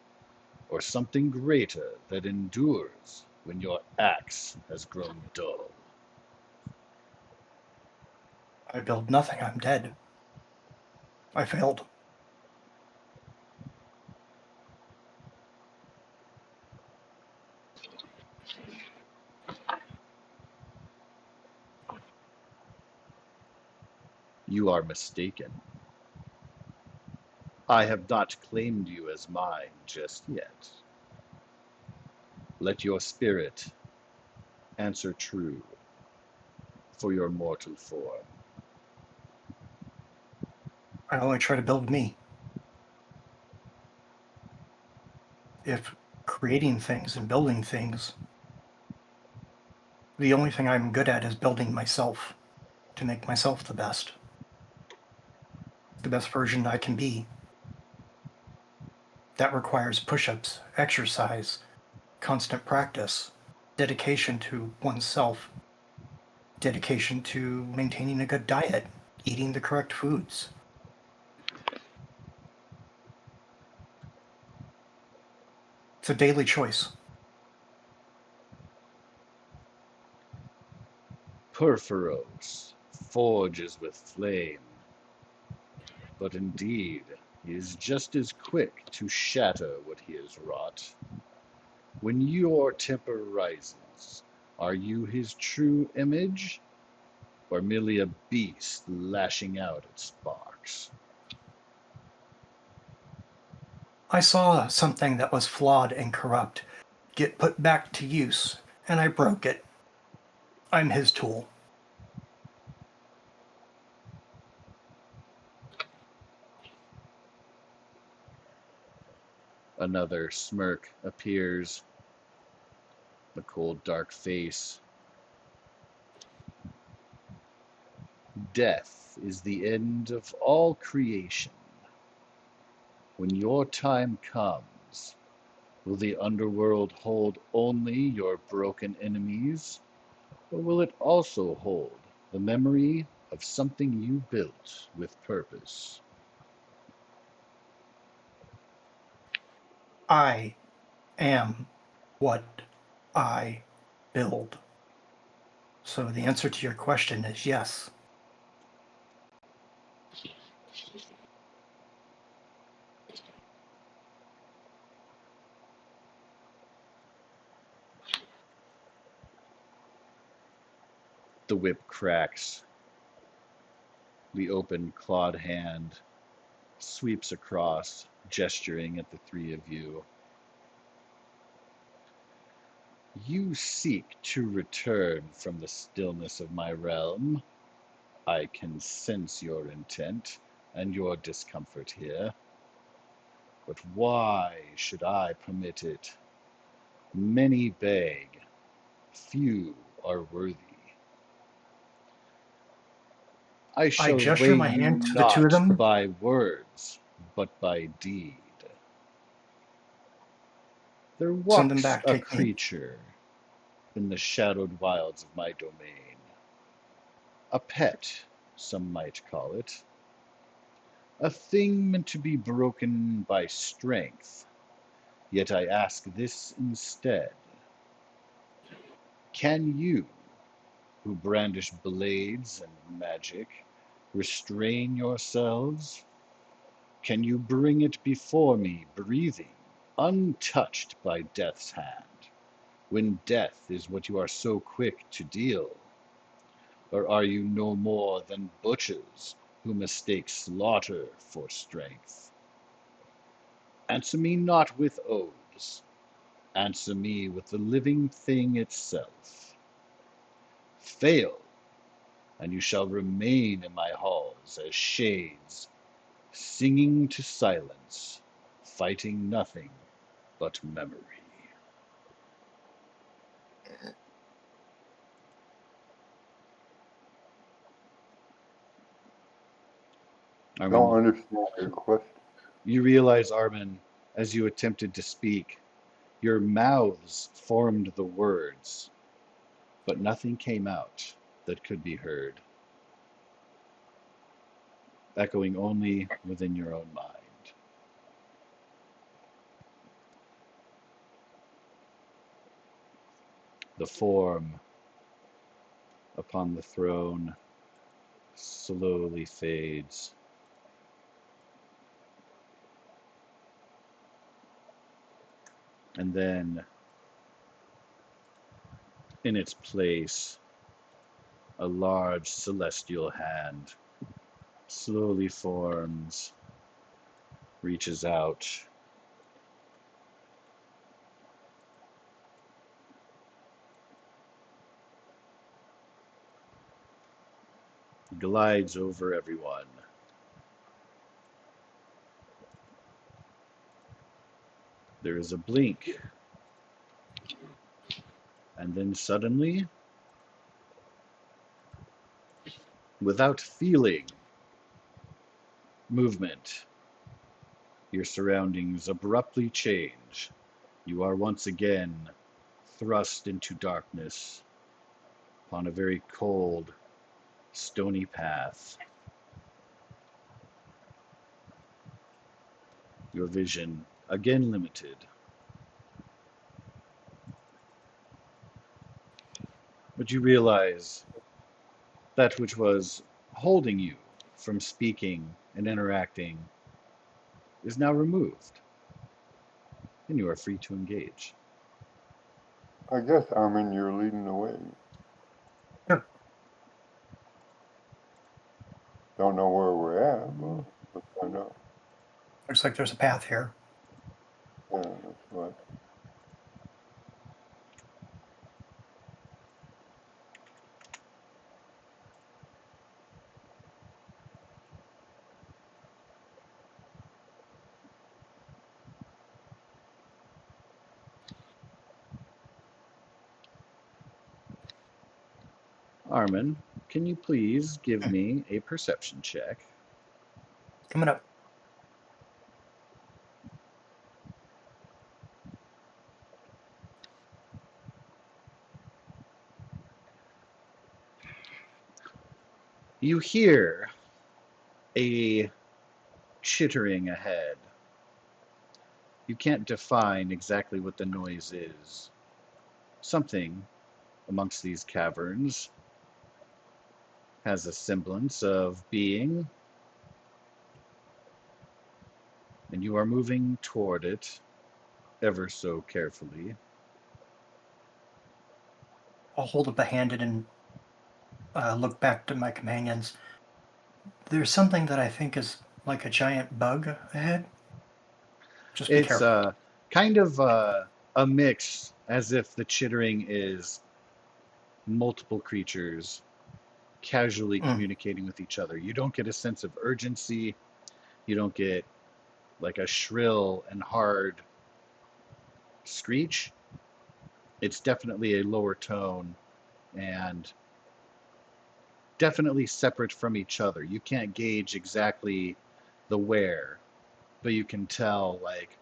or something greater that endures when your axe has grown dull? I build nothing. I'm dead. I failed. You are mistaken. I have not claimed you as mine just yet. Let your spirit answer true for your mortal form. I only try to build me. If creating things and building things, the only thing I'm good at is building myself to make myself the best version I can be. That requires push-ups, exercise, constant practice, dedication to oneself, dedication to maintaining a good diet, eating the correct foods. It's a daily choice. Perforos forges with flame, but indeed he is just as quick to shatter what he has wrought. When your temper rises, are you his true image, or merely a beast lashing out at sparks? I saw something that was flawed and corrupt get put back to use, and I broke it. I'm his tool. Another smirk appears, the cold dark face. Death is the end of all creation. When your time comes, will the underworld hold only your broken enemies, or will it also hold the memory of something you built with purpose? I am what I build. So the answer to your question is yes. The whip cracks. The open clawed hand sweeps across, gesturing at the three of you. You seek to return from the stillness of my realm. I can sense your intent and your discomfort here. But why should I permit it? Many beg, few are worthy. I shall gesture weigh my you hand to the two of not them. by words, but by deed. There Send them walks back. a Take me. creature in the shadowed wilds of my domain. A pet, some might call it. A thing meant to be broken by strength. Yet I ask this instead. Can you, who brandish blades and magic, restrain yourselves? Can you bring it before me, breathing, untouched by death's hand, when death is what you are so quick to deal? Or are you no more than butchers who mistake slaughter for strength? Answer me not with oaths. Answer me with the living thing itself. Fail, and you shall remain in my halls as shades, singing to silence, fighting nothing but memory. Don't Armin, understand your question. you realize, Armin, as you attempted to speak, your mouths formed the words, but nothing came out that could be heard, echoing only within your own mind. The form upon the throne slowly fades. And then, in its place, a large celestial hand slowly forms, reaches out. Glides over everyone. There is a blink. And then suddenly, without feeling movement, your surroundings abruptly change. You are once again thrust into darkness upon a very cold, stony path. Your vision again limited. But you realize that which was holding you from speaking and interacting is now removed, and you are free to engage. I guess, Armin, you're leading the way. Sure. Don't know where we're at, but let's find out. Looks like there's a path here. Yeah, that's what. Armin, can you please give me a perception check? Coming up. You hear a chittering ahead. You can't define exactly what the noise is. Something amongst these caverns has a semblance of being, and you are moving toward it ever so carefully. I'll hold up a hand and look back to my companions. There's something that I think is like a giant bug ahead. Just be It's careful. kind of a mix, as if the chittering is multiple creatures casually communicating with each other. You don't get a sense of urgency. You don't get like a shrill and hard screech. It's definitely a lower tone and definitely separate from each other. You can't gauge exactly the where, but you can tell like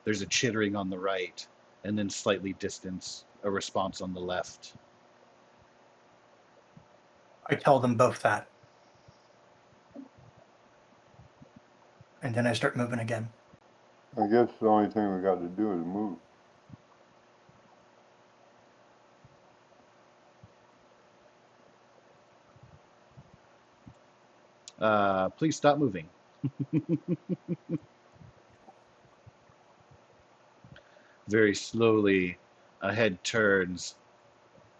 there's a chittering on the right and then slightly distance a response on the left. I tell them both that. And then I start moving again. I guess the only thing we got to do is move. Please stop moving. Very slowly, a head turns.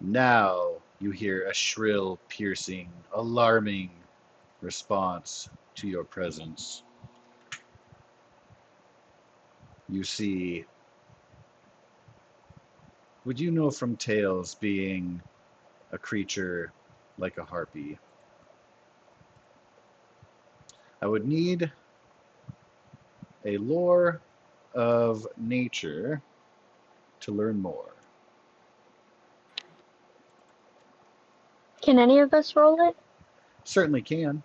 Now you hear a shrill, piercing, alarming response to your presence. You see, would you know from tales being a creature like a harpy? I would need a lore of nature to learn more. Can any of us roll it? Certainly can.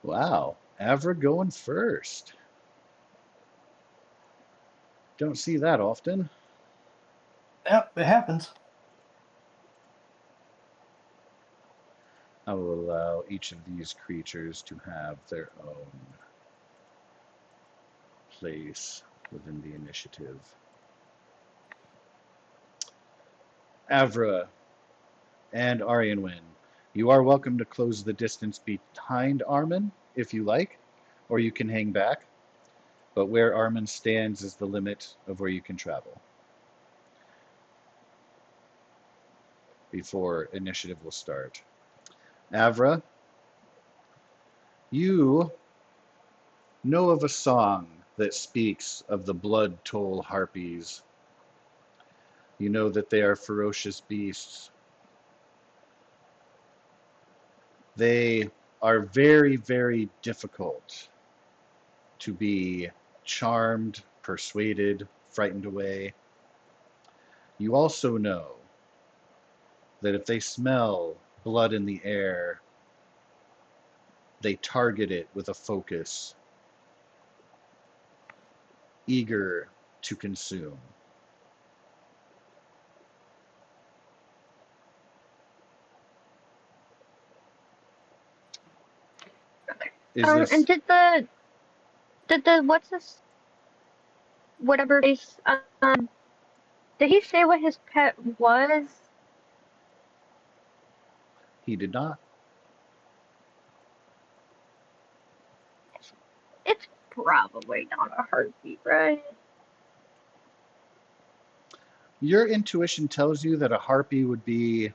Wow, Avra going first. Don't see that often. Yep, it happens. I will allow each of these creatures to have their own place within the initiative. Avra and Arianwin, you are welcome to close the distance behind Armin if you like, or you can hang back. But where Armin stands is the limit of where you can travel before initiative will start. Avra, you know of a song that speaks of the blood toll harpies. You know that they are ferocious beasts. They are very, very difficult to be charmed, persuaded, frightened away. You also know that if they smell blood in the air, they target it with a focus, eager to consume. Is this And did the what's this whatever face did he say what his pet was? he did not? It's probably not a heartbeat, right? Your intuition tells you that a harpy would be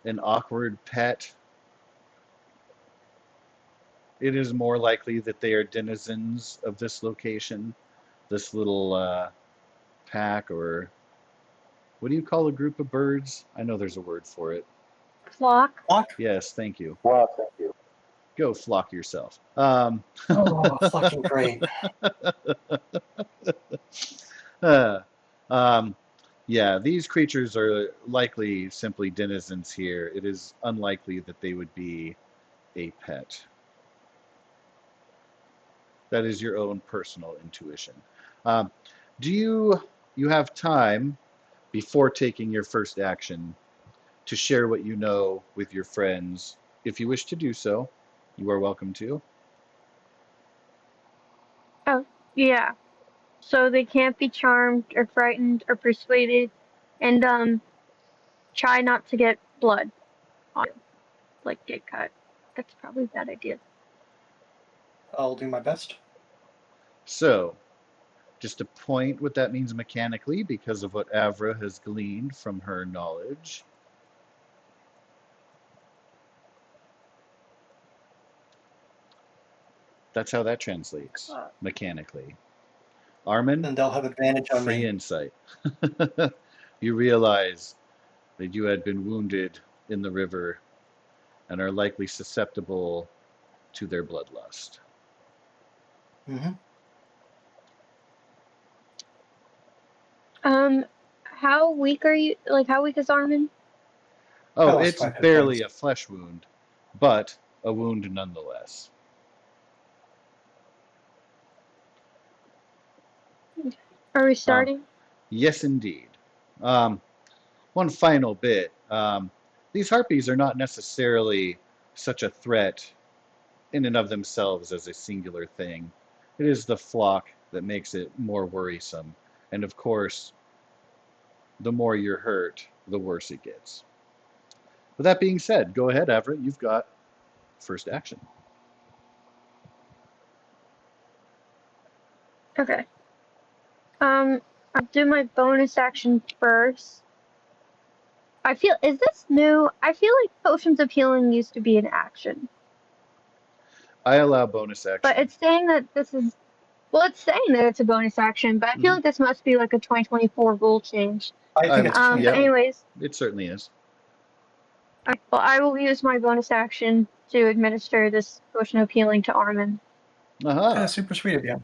an awkward pet. It is more likely that they are denizens of this location, this little pack, or what do you call a group of birds? I know there's a word for it. Flock. Yes, thank you. Wow, thank you. Go flock yourself. Oh, fucking great. Yeah, these creatures are likely simply denizens here. It is unlikely that they would be a pet. That is your own personal intuition. Do you have time before taking your first action to share what you know with your friends? If you wish to do so, you are welcome to. Oh, yeah. So they can't be charmed or frightened or persuaded, and try not to get blood on you, like get cut. That's probably a bad idea. I'll do my best. So, just to point what that means mechanically, because of what Avra has gleaned from her knowledge. That's how that translates mechanically. Armin, Then they'll have advantage on free me. insight. You realize that you had been wounded in the river and are likely susceptible to their bloodlust. Mm-hmm. How weak are you? Like, how weak is Armin? Oh, lost it's 5 hit barely points. a flesh wound, but a wound nonetheless. Are we starting? Yes, indeed. One final bit. These harpies are not necessarily such a threat in and of themselves as a singular thing. It is the flock that makes it more worrisome. And of course, the more you're hurt, the worse it gets. With that being said, go ahead, Everett. You've got first action. Okay. I'll do my bonus action first. Is this new? I feel like potions of healing used to be an action, I allow bonus action. but it's saying that this is. Well, it's saying that it's a bonus action, but I feel like this must be like a 2024 rule change. I think it's yeah. But anyways, It certainly is. well, I will use my bonus action to administer this potion of healing to Armin. Aha. super sweet of you.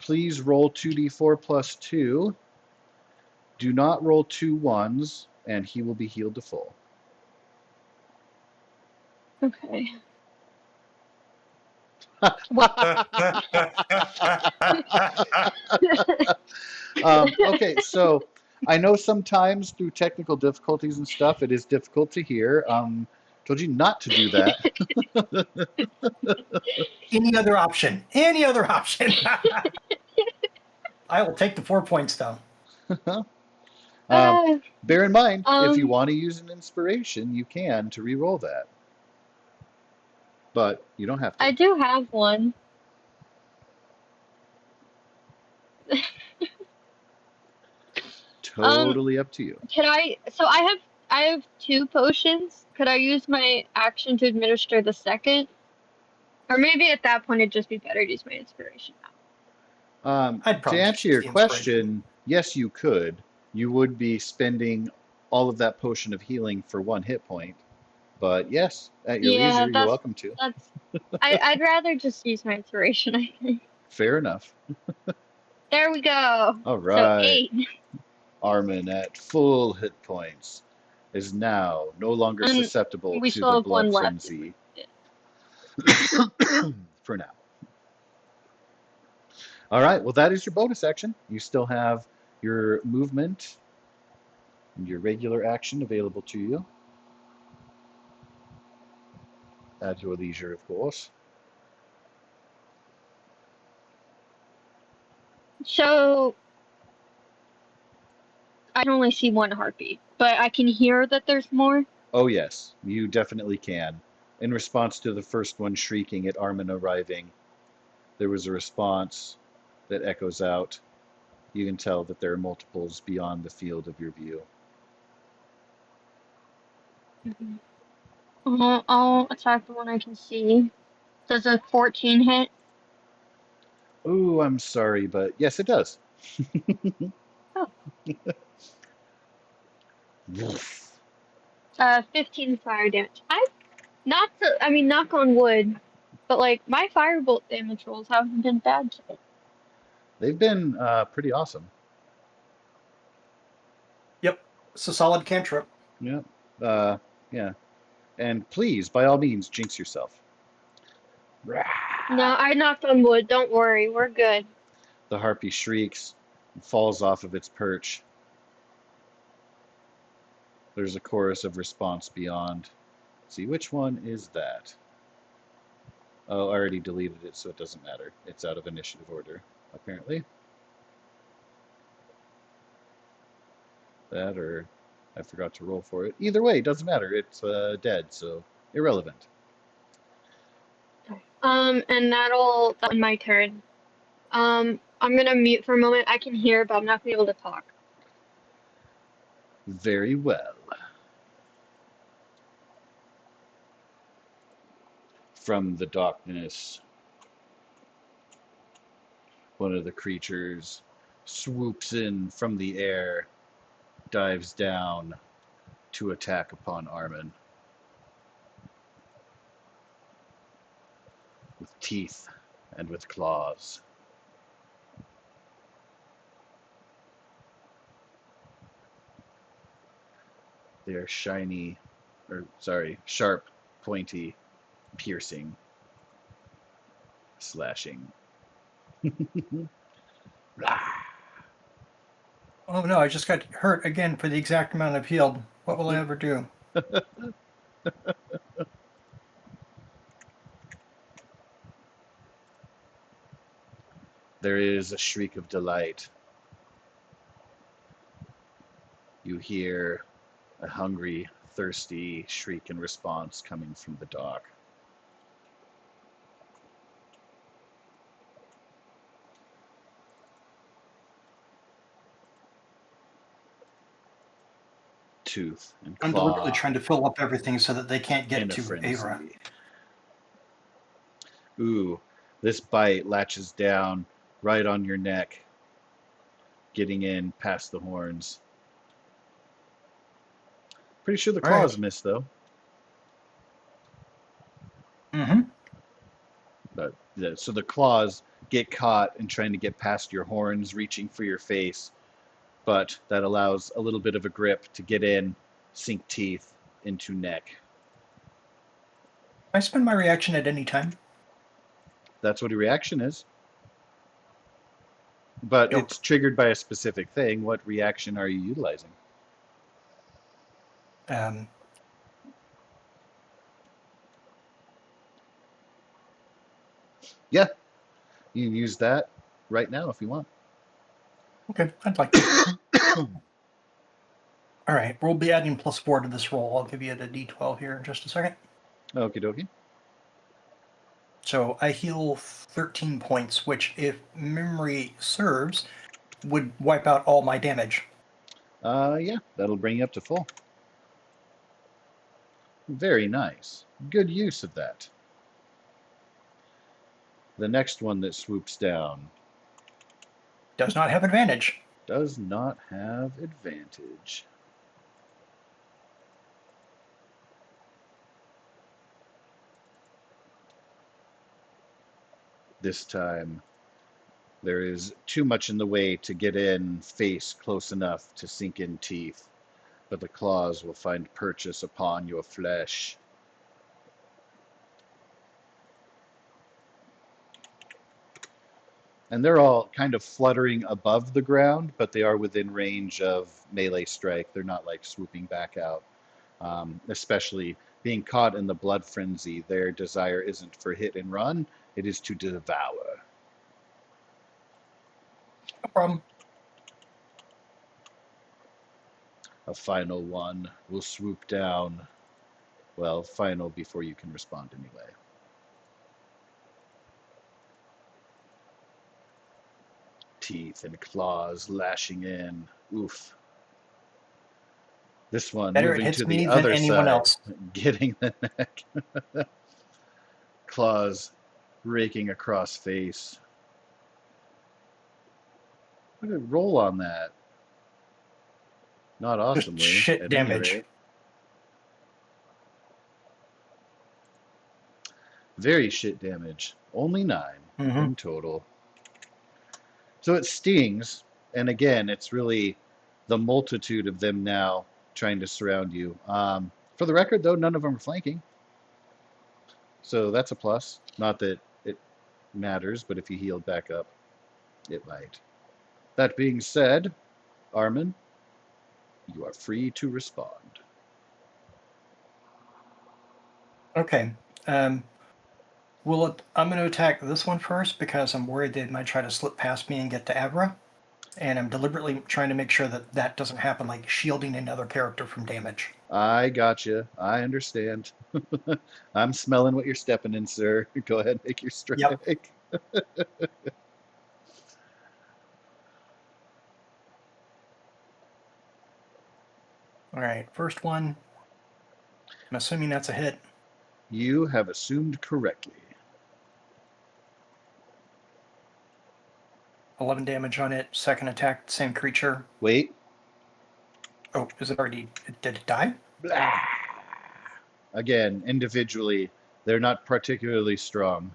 Please roll 2d4 plus 2. Do not roll 2 1s, and he will be healed to full. Okay. Okay, so I know sometimes through technical difficulties and stuff, it is difficult to hear. Told you not to do that. Any other option? Any other option? I will take the 4 points, though. Bear in mind, if you Um, want to use an inspiration, you can to re-roll that. But you don't have to. I do have one. Totally up to you. Could I? So I have two potions. Could I use my action to administer the second? Or maybe at that point it'd just be better to use my inspiration I'd To probably just answer use your the inspiration. question, yes, you could. You would be spending all of that potion of healing for 1 hit point. But yes, at your Yeah, leisure, you're welcome to. that's. I'd rather just use my inspiration, I think. Fair enough. There we go. All So right. 8. Armin at full hit points is now no longer And susceptible we to still the have one blood left. frenzy. For now. All right, well, that is your bonus action. You still have your movement and your regular action available to you. At your leisure, of course. So I can only see one heartbeat, but I can hear that there's more. Oh, yes, you definitely can. In response to the first one shrieking at Armin arriving, there was a response that echoes out. You can tell that there are multiples beyond the field of your view. I'll attack the one I can see. Does a 14 hit? Oh, I'm sorry, but yes, it does. Oh. Woof. 15 fire damage. I mean, knock on wood, but like my firebolt damage rolls haven't been bad today. They've been pretty awesome. Yep, it's a solid cantrip. Yeah. Yeah. And please, by all means, jinx yourself. No, I knocked on wood. Don't worry, we're good. The harpy shrieks and falls off of its perch. There's a chorus of response beyond. See, which one is that? Oh, I already deleted it, so it doesn't matter. It's out of initiative order, apparently. That, or I forgot to roll for it. Either way, it doesn't matter. It's dead, so irrelevant. And that's my turn. I'm gonna mute for a moment. I can hear, but I'm not gonna be able to talk. Very well. From the darkness, one of the creatures swoops in from the air, dives down to attack upon Armin. With teeth and with claws. They are sharp, pointy, piercing, slashing. Oh no, I just got hurt again for the exact amount of healed. What will I ever do? There is a shriek of delight. You hear a hungry, thirsty shriek in response coming from the dark. Tooth and I'm deliberately claw trying to fill up everything so that they can't get in a to Avra. frenzy. Ooh, this bite latches down right on your neck, getting in past the horns. Pretty sure the claws miss, though. Mm-hmm. But so the claws get caught in trying to get past your horns, reaching for your face. But that allows a little bit of a grip to get in, sink teeth into neck. I spend my reaction at any time. That's what a reaction is. But Yep. it's triggered by a specific thing. What reaction are you utilizing? Yeah, you can use that right now if you want. Okay, I'd like to. All right, we'll be adding +4 to this roll. I'll give you the D12 here in just a second. Okie dokie. So I heal 13 points, which, if memory serves, would wipe out all my damage. Yeah, that'll bring you up to full. Very nice. Good use of that. The next one that swoops down Does not have advantage. does not have advantage. This time, there is too much in the way to get in face close enough to sink in teeth, but the claws will find purchase upon your flesh. And they're all kind of fluttering above the ground, but they are within range of melee strike. They're not like swooping back out. Especially being caught in the blood frenzy, their desire isn't for hit and run, it is to devour. No problem. A final one will swoop down. Well, final before you can respond anyway. Teeth and claws lashing in. Oof. This one Better it moving hits to me the than other anyone side, else. getting the neck. Claws raking across face. Look at roll on that. Not Just awesomely, shit at any damage. rate. Very shit damage. Only 9 in total. So it stings, and again, it's really the multitude of them now trying to surround you. For the record, though, none of them are flanking. So that's a plus. Not that it matters, but if you healed back up, it might. That being said, Armin, you are free to respond. Okay. I'm going to attack this one first because I'm worried they might try to slip past me and get to Avra. And I'm deliberately trying to make sure that that doesn't happen, like shielding another character from damage. I gotcha. I understand. I'm smelling what you're stepping in, sir. Go ahead and make your strike. Yep. All right, first one. I'm assuming that's a hit. You have assumed correctly. 11 damage on it. Second attack, same creature. Wait. Oh, is it already... Did it die? Blah. Again, individually, they're not particularly strong.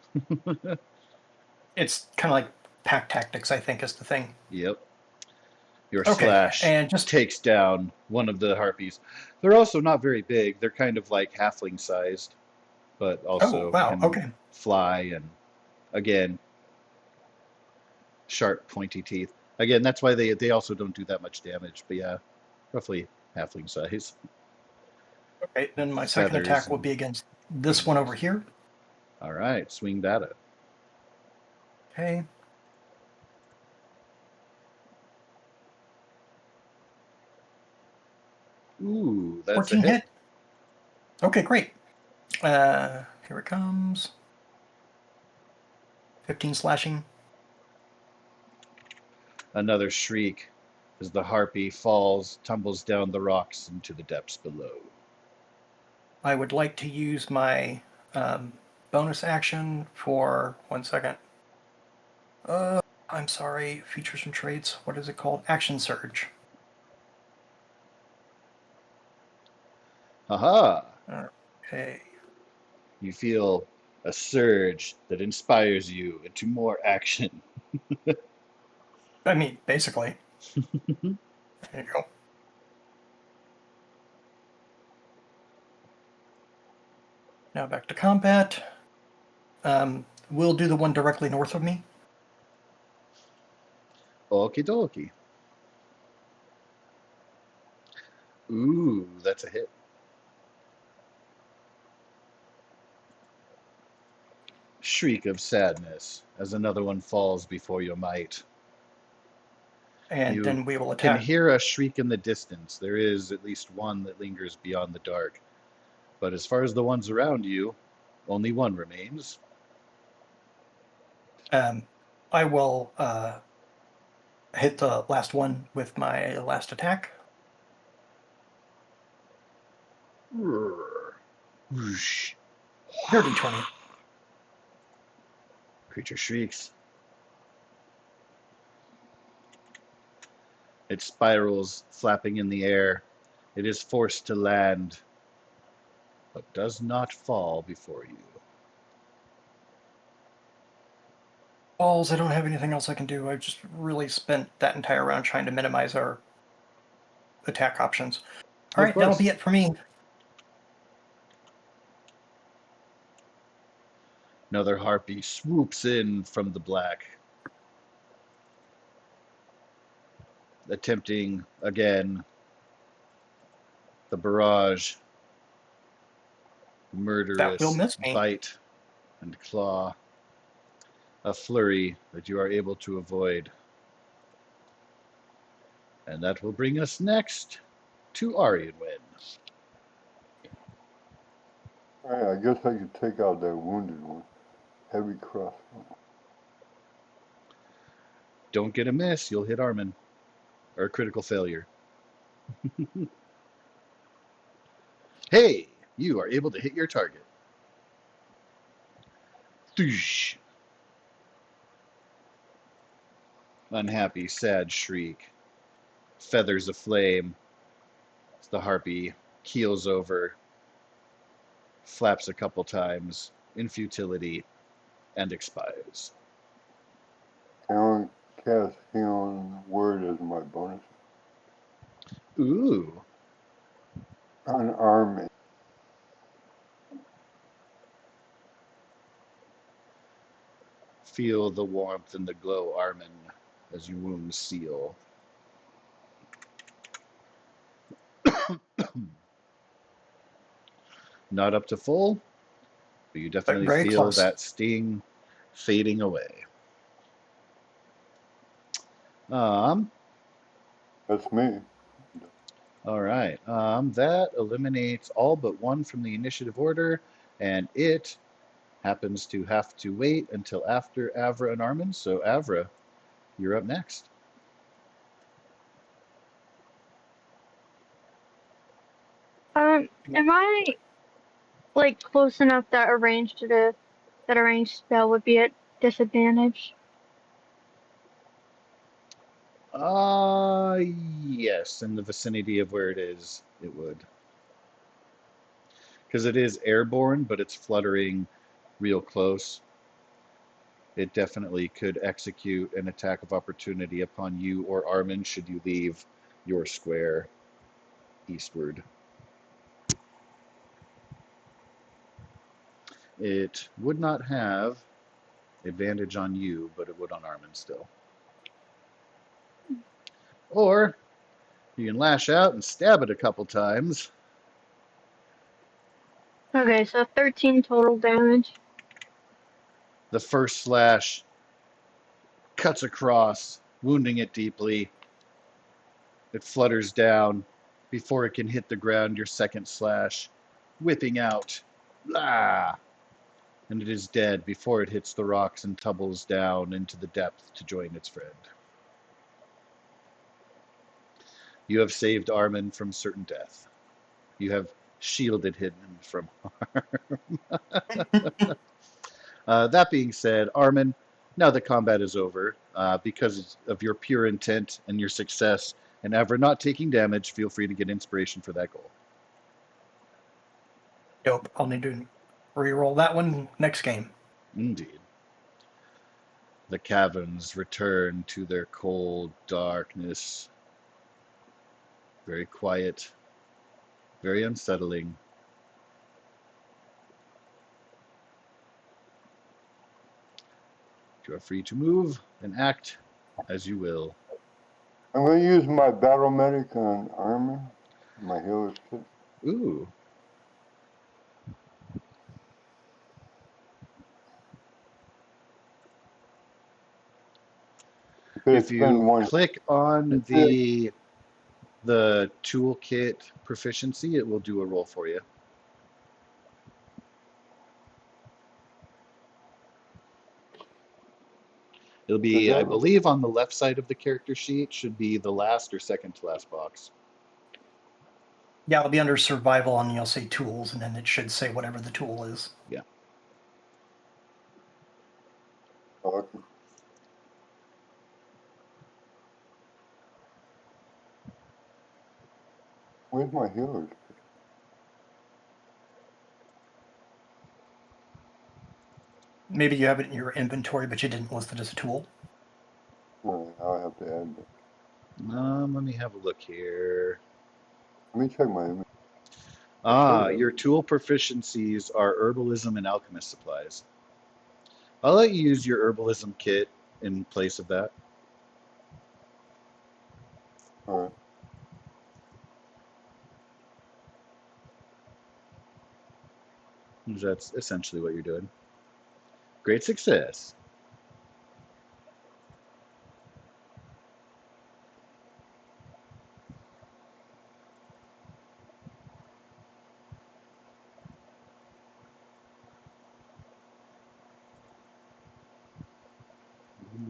It's kind of like pack tactics, I think, is the thing. Yep. Your Okay, slash and just... takes down one of the harpies. They're also not very big. They're kind of like halfling sized, but also can okay. fly and, again, sharp, pointy teeth. Again, that's why they also don't do that much damage. But yeah, roughly halfling size. Okay, then my second attack will be against this one over here. All right, swing data. Okay. Ooh, that's 14 a hit. hit. Okay, great. Here it comes. 15 slashing. Another shriek as the harpy falls, tumbles down the rocks into the depths below. I would like to use my bonus action for 1 second. I'm sorry, features and traits. What is it called? Action Surge. Haha! Okay. You feel a surge that inspires you into more action. I mean, basically. There you go. Now back to combat. We'll do the one directly north of me. Okie dokie. Ooh, that's a hit. Shriek of sadness as another one falls before your might. and You then we will can attack. hear a shriek in the distance. There is at least one that lingers beyond the dark. But as far as the ones around you, only one remains. I will hit the last one with my last attack. Whoosh. Dirty 20. Creature shrieks. It spirals, flapping in the air. It is forced to land, but does not fall before you. Balls, I don't have anything else I can do. I just really spent that entire round trying to minimize our attack options. All Of right, that'll course. be it for me. Another harpy swoops in from the black, attempting again the barrage, That will murderous miss me. bite and claw. A flurry that you are able to avoid. And that will bring us next to Arianwen. Alright, I guess I could take out that wounded one. Heavy crossbow. Don't get a miss, you'll hit Armin. Or a critical failure. Hey, you are able to hit your target. Thoosh. Unhappy, sad shriek. Feathers aflame as the harpy keels over, flaps a couple times in futility, and expires. Can I cast Healing Word as my bonus? Ooh. Unarm me. Feel the warmth and the glow, Armin, as your wounds seal. Not up to full, but you definitely Very feel close. that sting fading away. Um, That's me. all right. That eliminates all but one from the initiative order, and it happens to have to wait until after Avra and Armin. So, Avra, you're up next. Am I like close enough that a ranged spell would be at disadvantage? Yes, in the vicinity of where it is, it would. Because it is airborne, but it's fluttering real close. It definitely could execute an attack of opportunity upon you or Armin should you leave your square eastward. It would not have advantage on you, but it would on Armin still. Or you can lash out and stab it a couple times. Okay, so 13 total damage. The first slash cuts across, wounding it deeply. It flutters down. Before it can hit the ground, your second slash, whipping out. Blah! And it is dead before it hits the rocks and tumbles down into the depth to join its friend. You have saved Armin from certain death. You have shielded him from harm. That being said, Armin, now that combat is over, because of your pure intent and your success, and ever not taking damage, feel free to get inspiration for that goal. Dope. I'll need to re-roll that one next game. Indeed. The caverns return to their cold darkness. Very quiet, very unsettling. You are free to move and act as you will. I'm going to use my Battle Medic on Armin. My healer's kit. Ooh. could If expend you one. click on the toolkit proficiency, it will do a roll for you. It'll be, I believe, on the left side of the character sheet, should be the last or second to last box. Yeah, it'll be under survival, and you'll say tools, and then it should say whatever the tool is. Yeah. Oh, okay. Where's my healers? Maybe you have it in your inventory, but you didn't list it as a tool. Oh, I'll have to add that. Let me have a look here. Let me check my inventory. Your tool proficiencies are herbalism and alchemist supplies. I'll let you use your herbalism kit in place of that. All right. That's essentially what you're doing. Great success.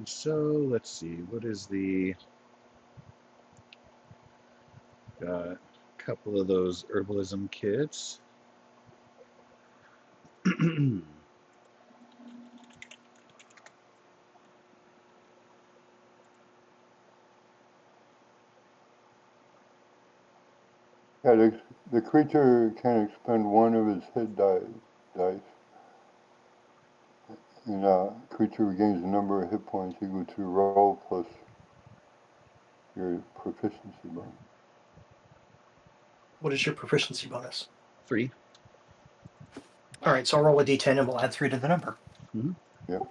So let's see, what is the, got a couple of those herbalism kits. Yeah, the creature can expend one of its hit dice. And creature regains a number of hit points equal to roll plus your proficiency bonus. What is your proficiency bonus? 3. All right, so I'll roll a d10 and we'll add 3 to the number. Mm-hmm. Yep.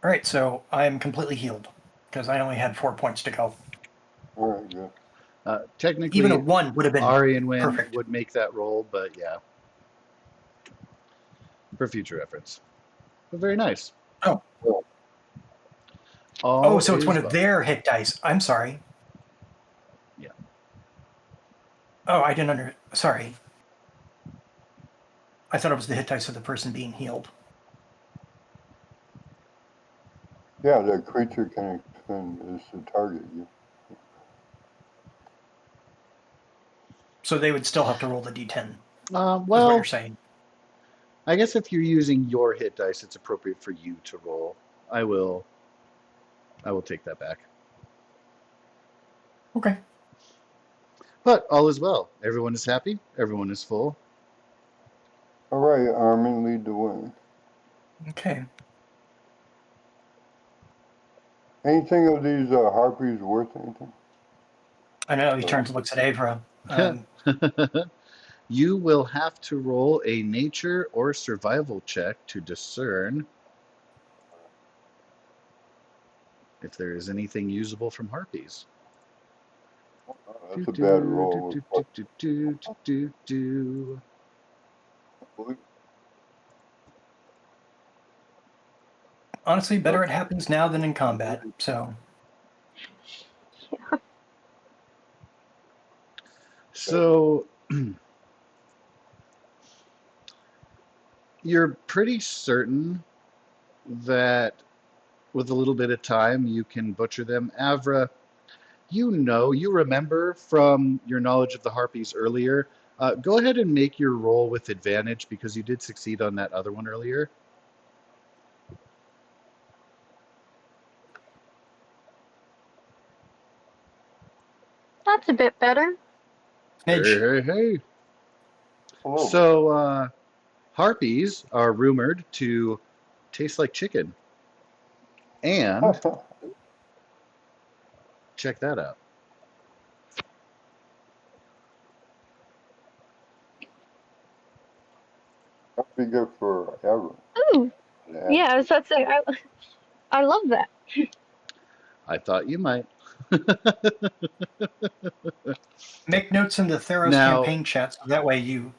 All right, so I'm completely healed because I only had 4 points to go. All right, good. Technically, Even a 1 would have been Ari and Wynn perfect. would make that roll, but yeah, for future reference. But very nice. Oh. All So it's one of well. their hit dice. I'm sorry. Yeah. Oh, I didn't sorry. I thought it was the hit dice of the person being healed. Yeah, the creature can expend is to target you. So they would still have to roll the d10. Well, is what you're saying. I guess if you're using your hit dice, it's appropriate for you to roll. I will take that back. Okay. But all is well. Everyone is happy. Everyone is full. All right, Armin, lead the way. Okay. Anything of these harpies worth anything? I know he turns and looks at Avra. You will have to roll a nature or survival check to discern if there is anything usable from harpies. That's a bad roll. Honestly, better it happens now than in combat. So. So you're pretty certain that with a little bit of time you can butcher them. Avra, you remember from your knowledge of the harpies earlier. Go ahead and make your roll with advantage because you did succeed on that other one earlier. That's a bit better. Hey. Hello. So harpies are rumored to taste like chicken. And check that out. That'd be good forever. Ooh, yeah, I was about to say, I love that. I thought you might. Make notes in the Theros Now- campaign chat so that way you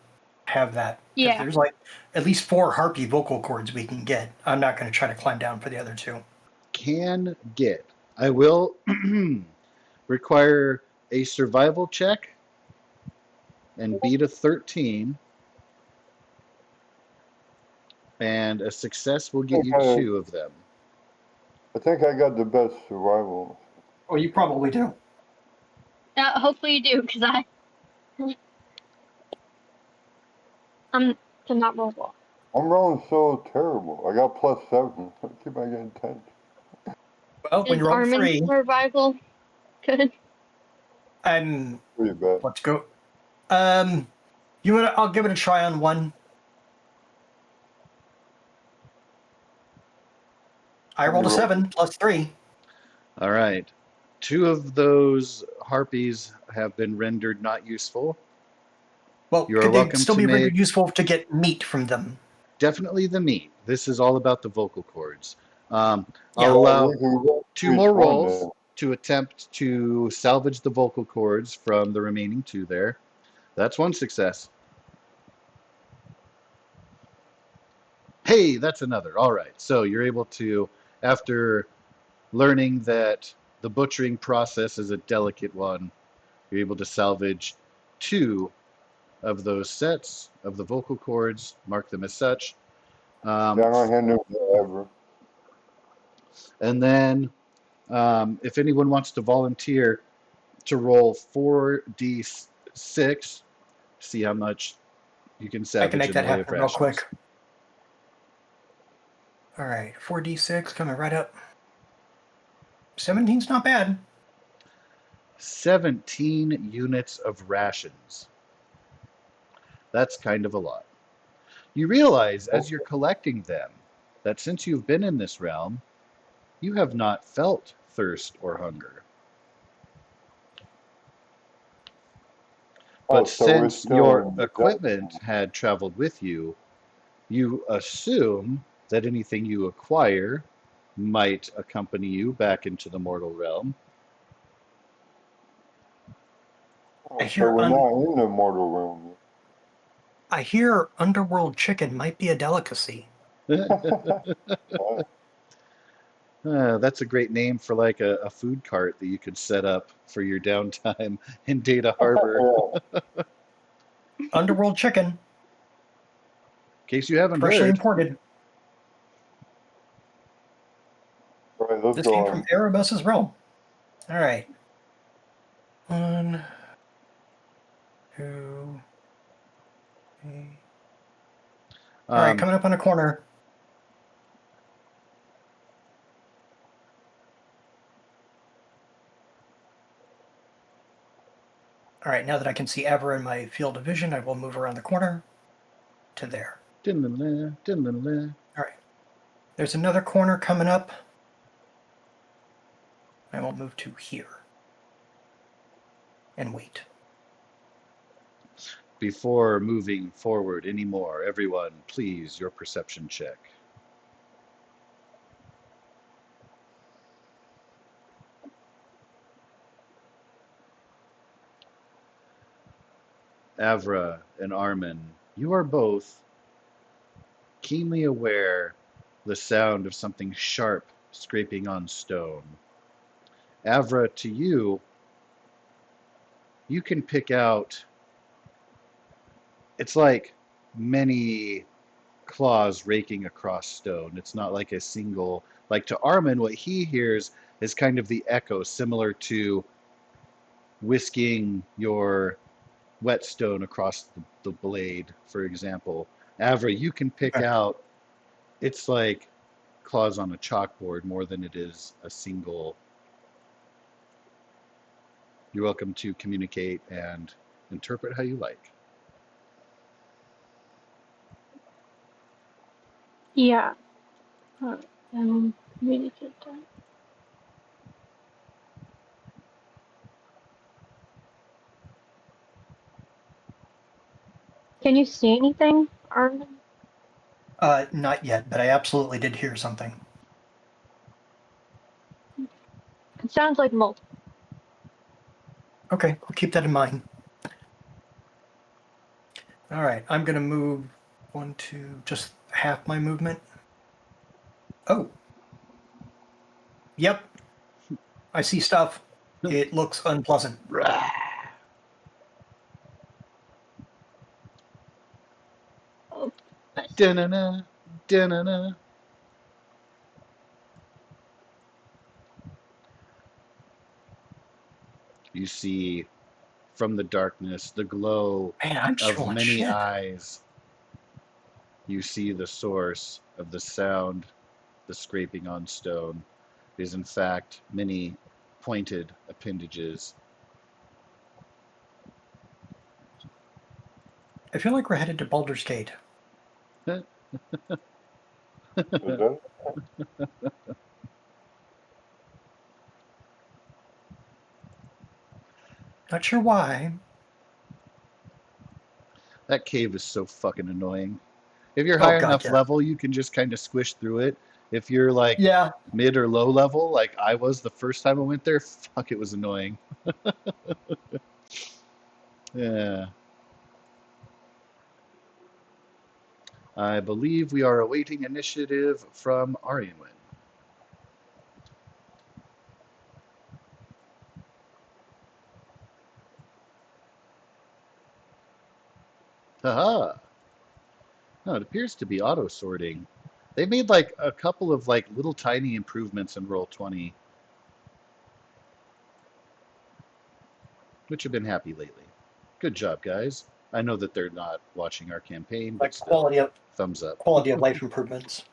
have that. Because Yeah. there's like at least 4 harpy vocal cords we can get. I'm not going to try to climb down for the other 2. Can get. I will require a survival check and beat a 13. And a success will get you 2 of them. I think I got the best survival. Oh, you probably do. Hopefully you do, because I'm to not roll well. I'm rolling so terrible. I got +7. I keep on getting 10. Well, when Is you roll Armin's 3, survival good? I'm. Pretty bad. Let's go. You want? I'll give it a try on 1. I rolled a 7 +3. All right. 2 of those harpies have been rendered not useful. Well, You are could they welcome still to be rendered make useful to get meat from them? definitely the meat. This is all about the vocal cords. I'll Yeah. allow We can roll 2 each more one rolls then. to attempt to salvage the vocal cords from the remaining 2 there. That's 1 success. Hey, that's another. All right. So you're able to, after learning that the butchering process is a delicate one, you're able to salvage 2 of those sets of the vocal cords, mark them as such. Yeah, I'm gonna hand them to Evra. And then if anyone wants to volunteer to roll 4d6, see how much you can I can salvage make in the that way of happen real rations. quick. All right, 4d6 coming right up. 17's not bad. 17 units of rations. That's kind of a lot. You realize as you're collecting them that since you've been in this realm, you have not felt thirst or hunger. Oh, But so we're since still your in the equipment dungeon. had traveled with you, you assume that anything you acquire might accompany you back into the mortal realm. Oh, I so hear we're not in the mortal realm I hear underworld chicken might be a delicacy. yet. That's a great name for like a food cart that you could set up for your downtime in Data Harbor. Yeah. Underworld chicken, In case you haven't freshly heard, imported. Right, let's This go came on. from Erebus's realm. All right. 1, 2, 3. All right, coming up on a corner. All right, now that I can see Avra in my field of vision, I will move around the corner to there. din-la-la, din-la-la. All right. There's another corner coming up. I will move to here and wait. Before moving forward anymore, everyone, please, your perception check. Avra and Armin, you are both keenly aware the sound of something sharp scraping on stone. Avra, to you, you can pick out, it's like many claws raking across stone. It's not like a single, like to Armin, what he hears is kind of the echo, similar to whisking your whetstone across the blade, for example. Avra, you can pick Okay. out, it's like claws on a chalkboard more than it is a single. You're welcome to communicate and interpret how you like. Yeah. Communicate that. Can you see anything, Armin? Not yet, but I absolutely did hear something. It sounds like multiple. Okay, I'll keep that in mind. All right, I'm going to move 1, 2, just half my movement. Oh. Yep. I see stuff. It looks unpleasant. Oh, nice. Da-na-na, da-na-na. You see from the darkness the glow Man, I'm just of rolling many shit. eyes. You see the source of the sound, the scraping on stone, is in fact many pointed appendages. I feel like we're headed to Baldur's Gate. Is that Not sure why. That cave is so fucking annoying. If you're Oh high god, enough yeah. level, you can just kind of squish through it. If you're like Yeah. mid or low level, like I was the first time I went there, fuck, it was annoying. Yeah. I believe we are awaiting initiative from Arianwin. Haha. No, it appears to be auto sorting. They made like a couple of like little tiny improvements in Roll20, which have been happy lately. Good job, guys. I know that they're not watching our campaign, but Like still, quality thumbs up. of life improvements.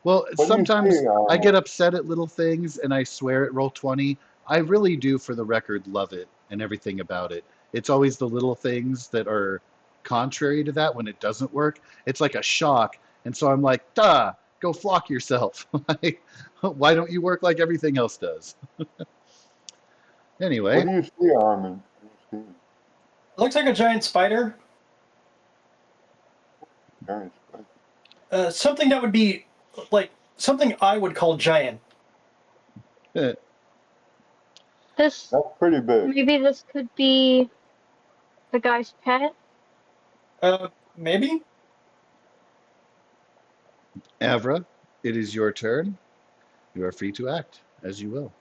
Well, what do you sometimes see? I get upset at little things and I swear at Roll20. I really do, for the record, love it and everything about it. It's always the little things that are contrary to that when it doesn't work. It's like a shock. And so I'm like, duh, go flock yourself. Like, why don't you work like everything else does? What Anyway, do you see, Armin? What do you see? It looks like a giant spider. Giant spider. Something that would be like something I would call giant. eh, This That's pretty big. maybe this could be the guy's pet. Maybe? Avra, it is your turn. You are free to act as you will.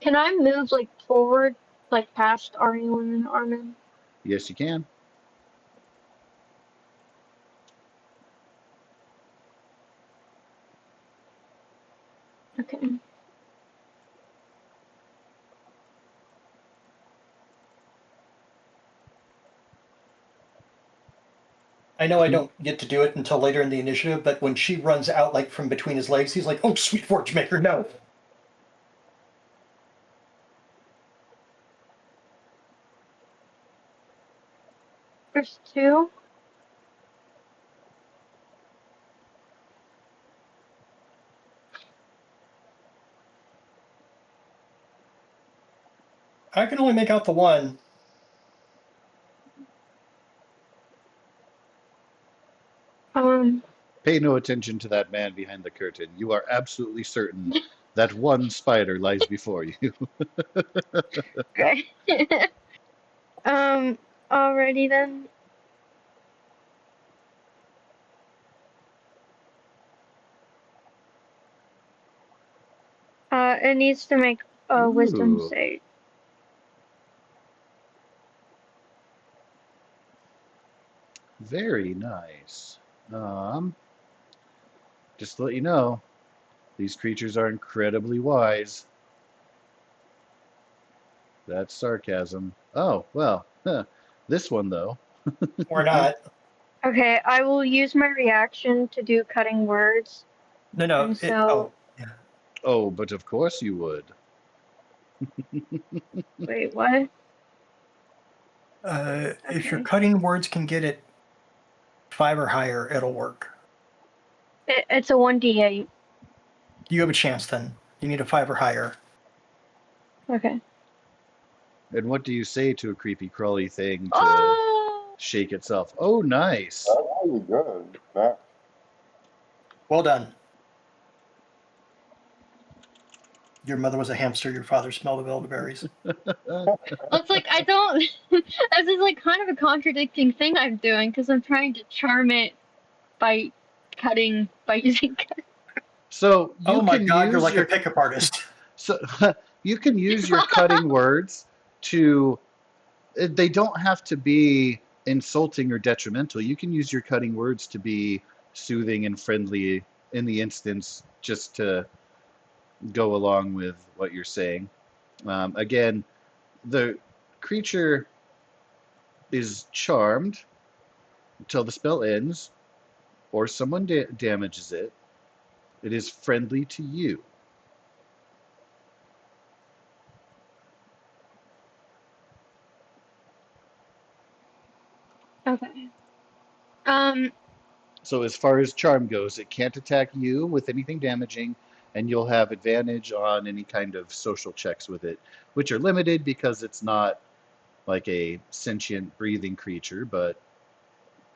Can I move like forward, like past Ariel and Armin? Yes, you can. Okay. I know I don't get to do it until later in the initiative, but when she runs out like from between his legs, he's like, "Oh, sweet forge maker, no!" There's two. I can only make out the one. Pay no attention to that man behind the curtain. You are absolutely certain that one spider lies before you. Okay. Alrighty then. It needs to make a wisdom Ooh, save. very nice. Um, just to let you know, these creatures are incredibly wise. That's sarcasm. Oh, well, huh. This one, though. Or not. Okay, I will use my reaction to do cutting words. No. And so, Oh, but of course you would. wait, what? If your Okay. cutting words can get it 5 or higher, it'll work. It's a 1d8. You have a chance then. You need a 5 or higher. Okay. And what do you say to a creepy crawly thing to Oh! shake itself? Oh, nice. That's really good. Max. Well done. Your mother was a hamster. Your father smelled of elderberries. It's like I don't. This is like kind of a contradicting thing I'm doing because I'm trying to charm it by using. So you Oh my can God, you're use like your a pickup artist. so you can use your cutting words to. They don't have to be insulting or detrimental. You can use your cutting words to be soothing and friendly in the instance, just to go along with what you're saying. Again, the creature is charmed until the spell ends or someone damages it. It is friendly to you. Okay. So as far as charm goes, it can't attack you with anything damaging, and you'll have advantage on any kind of social checks with it, which are limited because it's not like a sentient breathing creature, but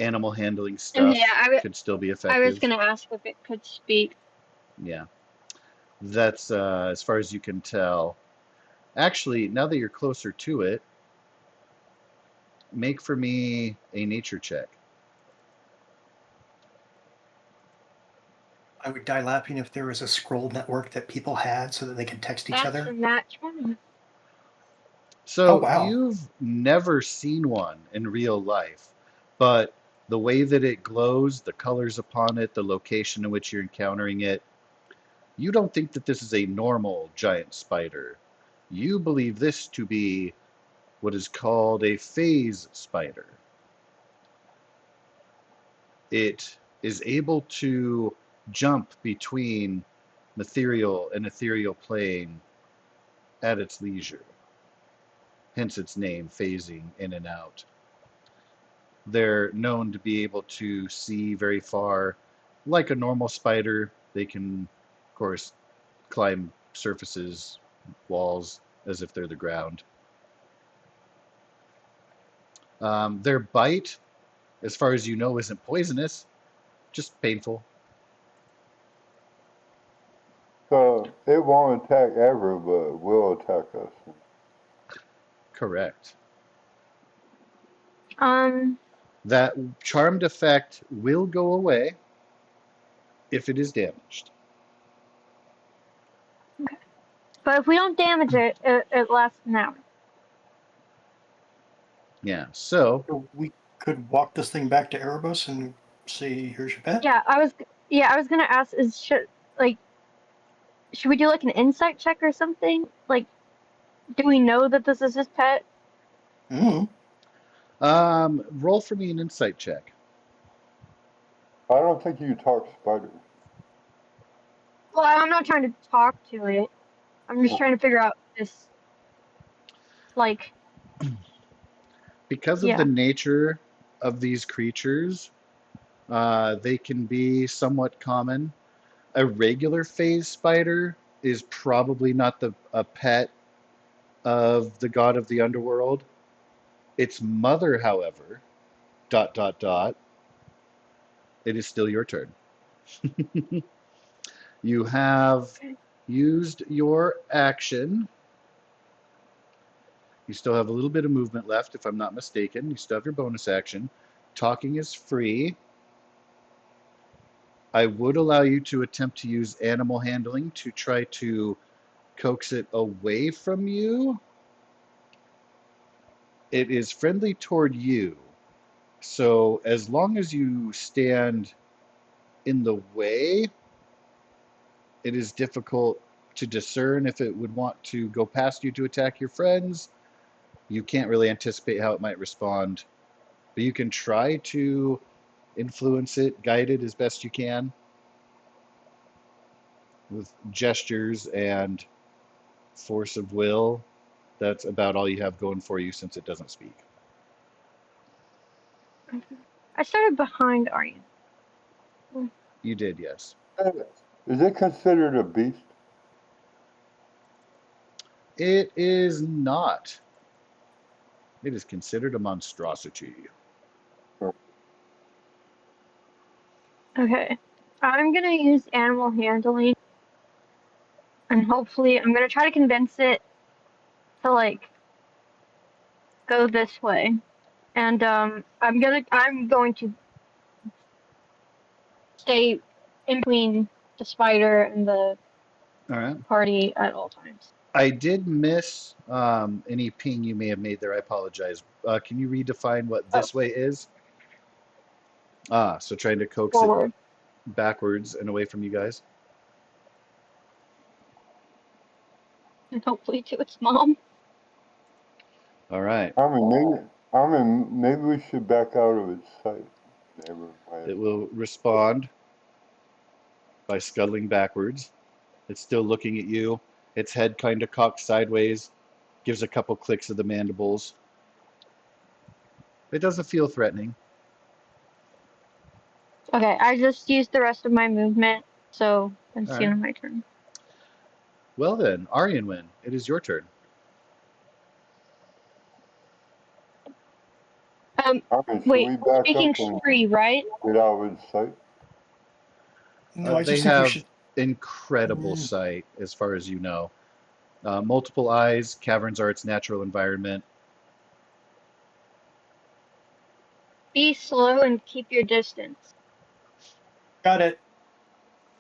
animal handling Okay. stuff could still be I was effective. gonna ask if it could speak. Yeah, that's as far as you can tell. Actually, now that you're closer to it, make for me a nature check. I would die laughing if there was a scroll network that people had so that they could text each That's a other. nat 20. So Oh, wow. you've never seen one in real life, but the way that it glows, the colors upon it, the location in which you're encountering it, you don't think that this is a normal giant spider. You believe this to be what is called a phase spider. It is able to jump between material and ethereal plane at its leisure, hence its name, phasing in and out. They're known to be able to see very far. Like a normal spider, they can, of course, climb surfaces, walls, as if they're the ground. Their bite, as far as you know, isn't poisonous, just painful. So it won't attack ever, but will attack us. Correct. Um, That charmed effect will go away if it is damaged. but if we don't damage it, it lasts an hour. Yeah, so So we could walk this thing back to Erebus and say, here's your pet. Yeah, I was gonna ask should we do like an insight check or something? Like, do we know that this is his pet? Mm. roll for me an insight check. I don't think you talk spiders. Well, I'm not trying to talk to it. I'm just trying to figure out this, like, Because of the yeah. nature of these creatures, they can be somewhat common. A regular phase spider is probably not a pet of the god of the underworld. Its mother, however, dot dot dot, it is still your turn. You have used your action. You still have a little bit of movement left, if I'm not mistaken. You still have your bonus action. Talking is free. I would allow you to attempt to use animal handling to try to coax it away from you. It is friendly toward you. So as long as you stand in the way, it is difficult to discern if it would want to go past you to attack your friends. You can't really anticipate how it might respond, but you can try to influence it, guide it as best you can with gestures and force of will. That's about all you have going for you since it doesn't speak. I started behind Aryan. You did, yes. Is it considered a beast? It is not. It is considered a monstrosity. Okay. I'm gonna use animal handling and hopefully I'm gonna try to convince it to like go this way. And I'm going to stay in between the spider and the All right. party at all times. I did miss any ping you may have made there. I apologize. Can you redefine what Oh, this way is? So trying to coax it forward. backwards and away from you guys. And hopefully to its mom. All right. Maybe we should back out of its sight. It will respond by scuttling backwards. It's still looking at you. Its head kind of cocked sideways, gives a couple clicks of the mandibles. It doesn't feel threatening. Okay, I just used the rest of my movement, so it's All the right. end of my turn. Well then, Aryanwin, it is your turn. Should Wait, we back speaking up and free, right? get out of its sight? No, I They just think we have should. incredible sight, as far as you know. Multiple eyes. Caverns are its natural environment. Be slow and keep your distance. Got it.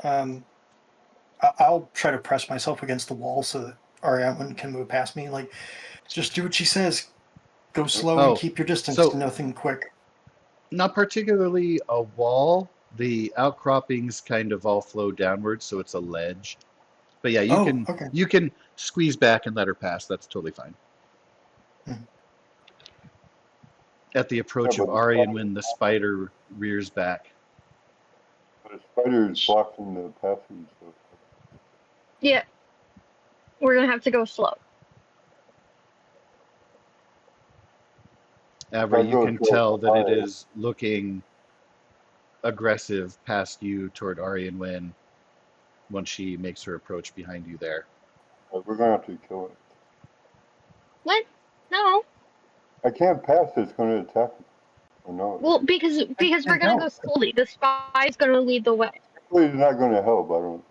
I'll try to press myself against the wall so that Ariane can move past me. Like, just do what she says. Go slow and Oh, keep your distance. so Nothing quick. not particularly a wall. The outcroppings kind of all flow downwards, so it's a ledge. But yeah, Oh, okay. you can squeeze back and let her pass. That's totally fine. Mhm. At the approach Yeah, of Aryanwin, the spider rears back. the spider is blocking the passage. So. Yeah, we're gonna have to go slow. Avra, you can tell that it Alright, is looking aggressive past you toward Aryanwin once she makes her approach behind you there. we're gonna have to kill it. What? No. I can't pass it, it's gonna attack me. I know it. Well, because we're gonna go slowly. The spy's gonna lead the way. Hopefully it's not gonna help, I don't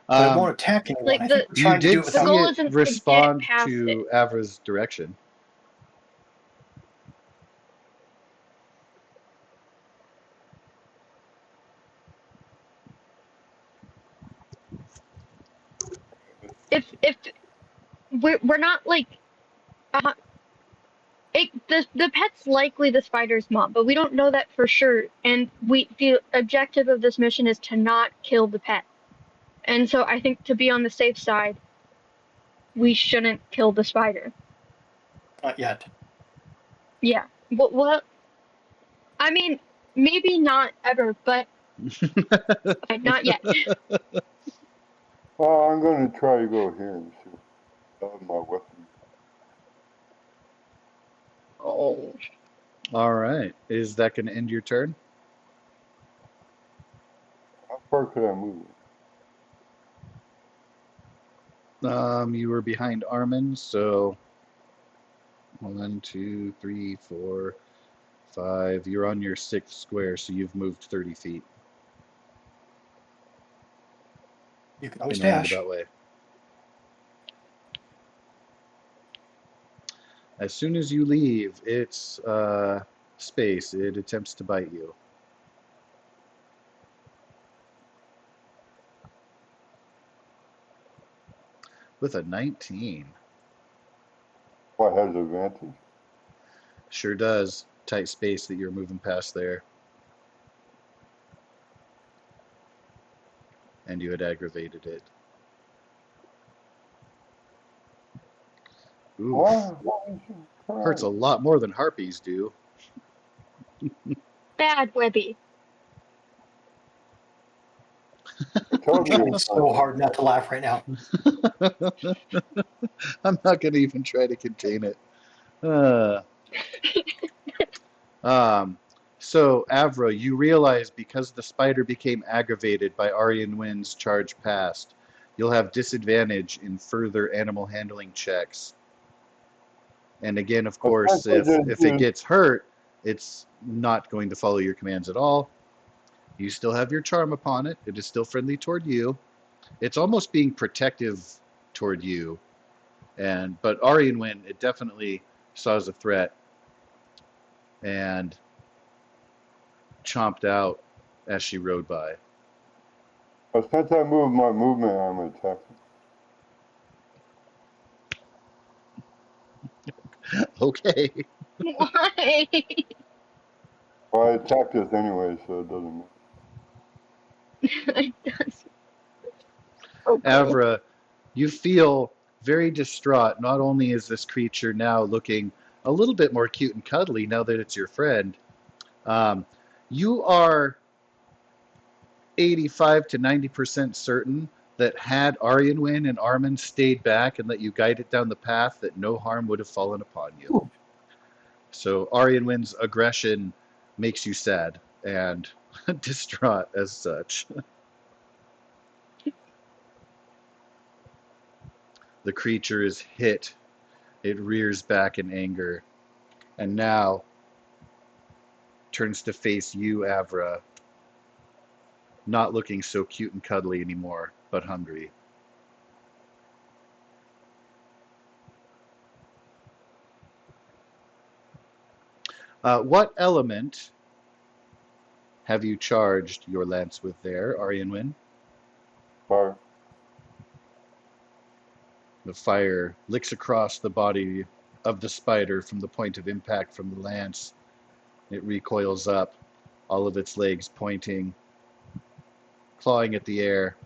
But it won't attack anyone. Like I think we're You trying to do did it the without. see goal it isn't to get respond past it. to Avra's direction. If we're not like the pet's likely the spider's mom, but we don't know that for sure. And the objective of this mission is to not kill the pet. And so I think to be on the safe side, we shouldn't kill the spider. Not yet. Yeah. Well, I mean, maybe not ever, but not yet. Well, I'm gonna try to go here and see. I have my weapon. Oh. All right. Is that going to end your turn? How far could I move? You were behind Armin, so 1, 2, 3, 4, 5. You're on your 6th square, so you've moved 30 feet You can always in a dash. roundabout way. As soon as you leave its space, it attempts to bite you. With a 19. Oh, it has advantage. Sure does. Tight space that you're moving past there. And you had aggravated it. Oof. Hurts a lot more than harpies do. Bad Webby. I told you. It's so hard not to laugh right now. I'm not going to even try to contain it. So, Avra, you realize because the spider became aggravated by Aryanwin's charge past, you'll have disadvantage in further animal handling checks. And again, of course, if it gets hurt, it's not going to follow your commands at all. You still have your charm upon it. It is still friendly toward you. It's almost being protective toward you. But Arianwen, it definitely saw as a threat and chomped out as she rode by. Since I moved my movement, I'm attacking. Okay. Why? Well, I attacked this anyway, so it doesn't matter. It does. Okay. Avra, you feel very distraught. Not only is this creature now looking a little bit more cute and cuddly now that it's your friend, you are 85 to 90% certain that had Arianwen and Armin stayed back and let you guide it down the path, that no harm would have fallen upon you. Ooh. So Arianwen's aggression makes you sad and distraught as such. The creature is hit. It rears back in anger and now turns to face you, Avra, not looking so cute and cuddly anymore, but hungry. What element have you charged your lance with there, Arianwen? Fire. The fire licks across the body of the spider from the point of impact from the lance. It recoils up, all of its legs pointing, clawing at the air.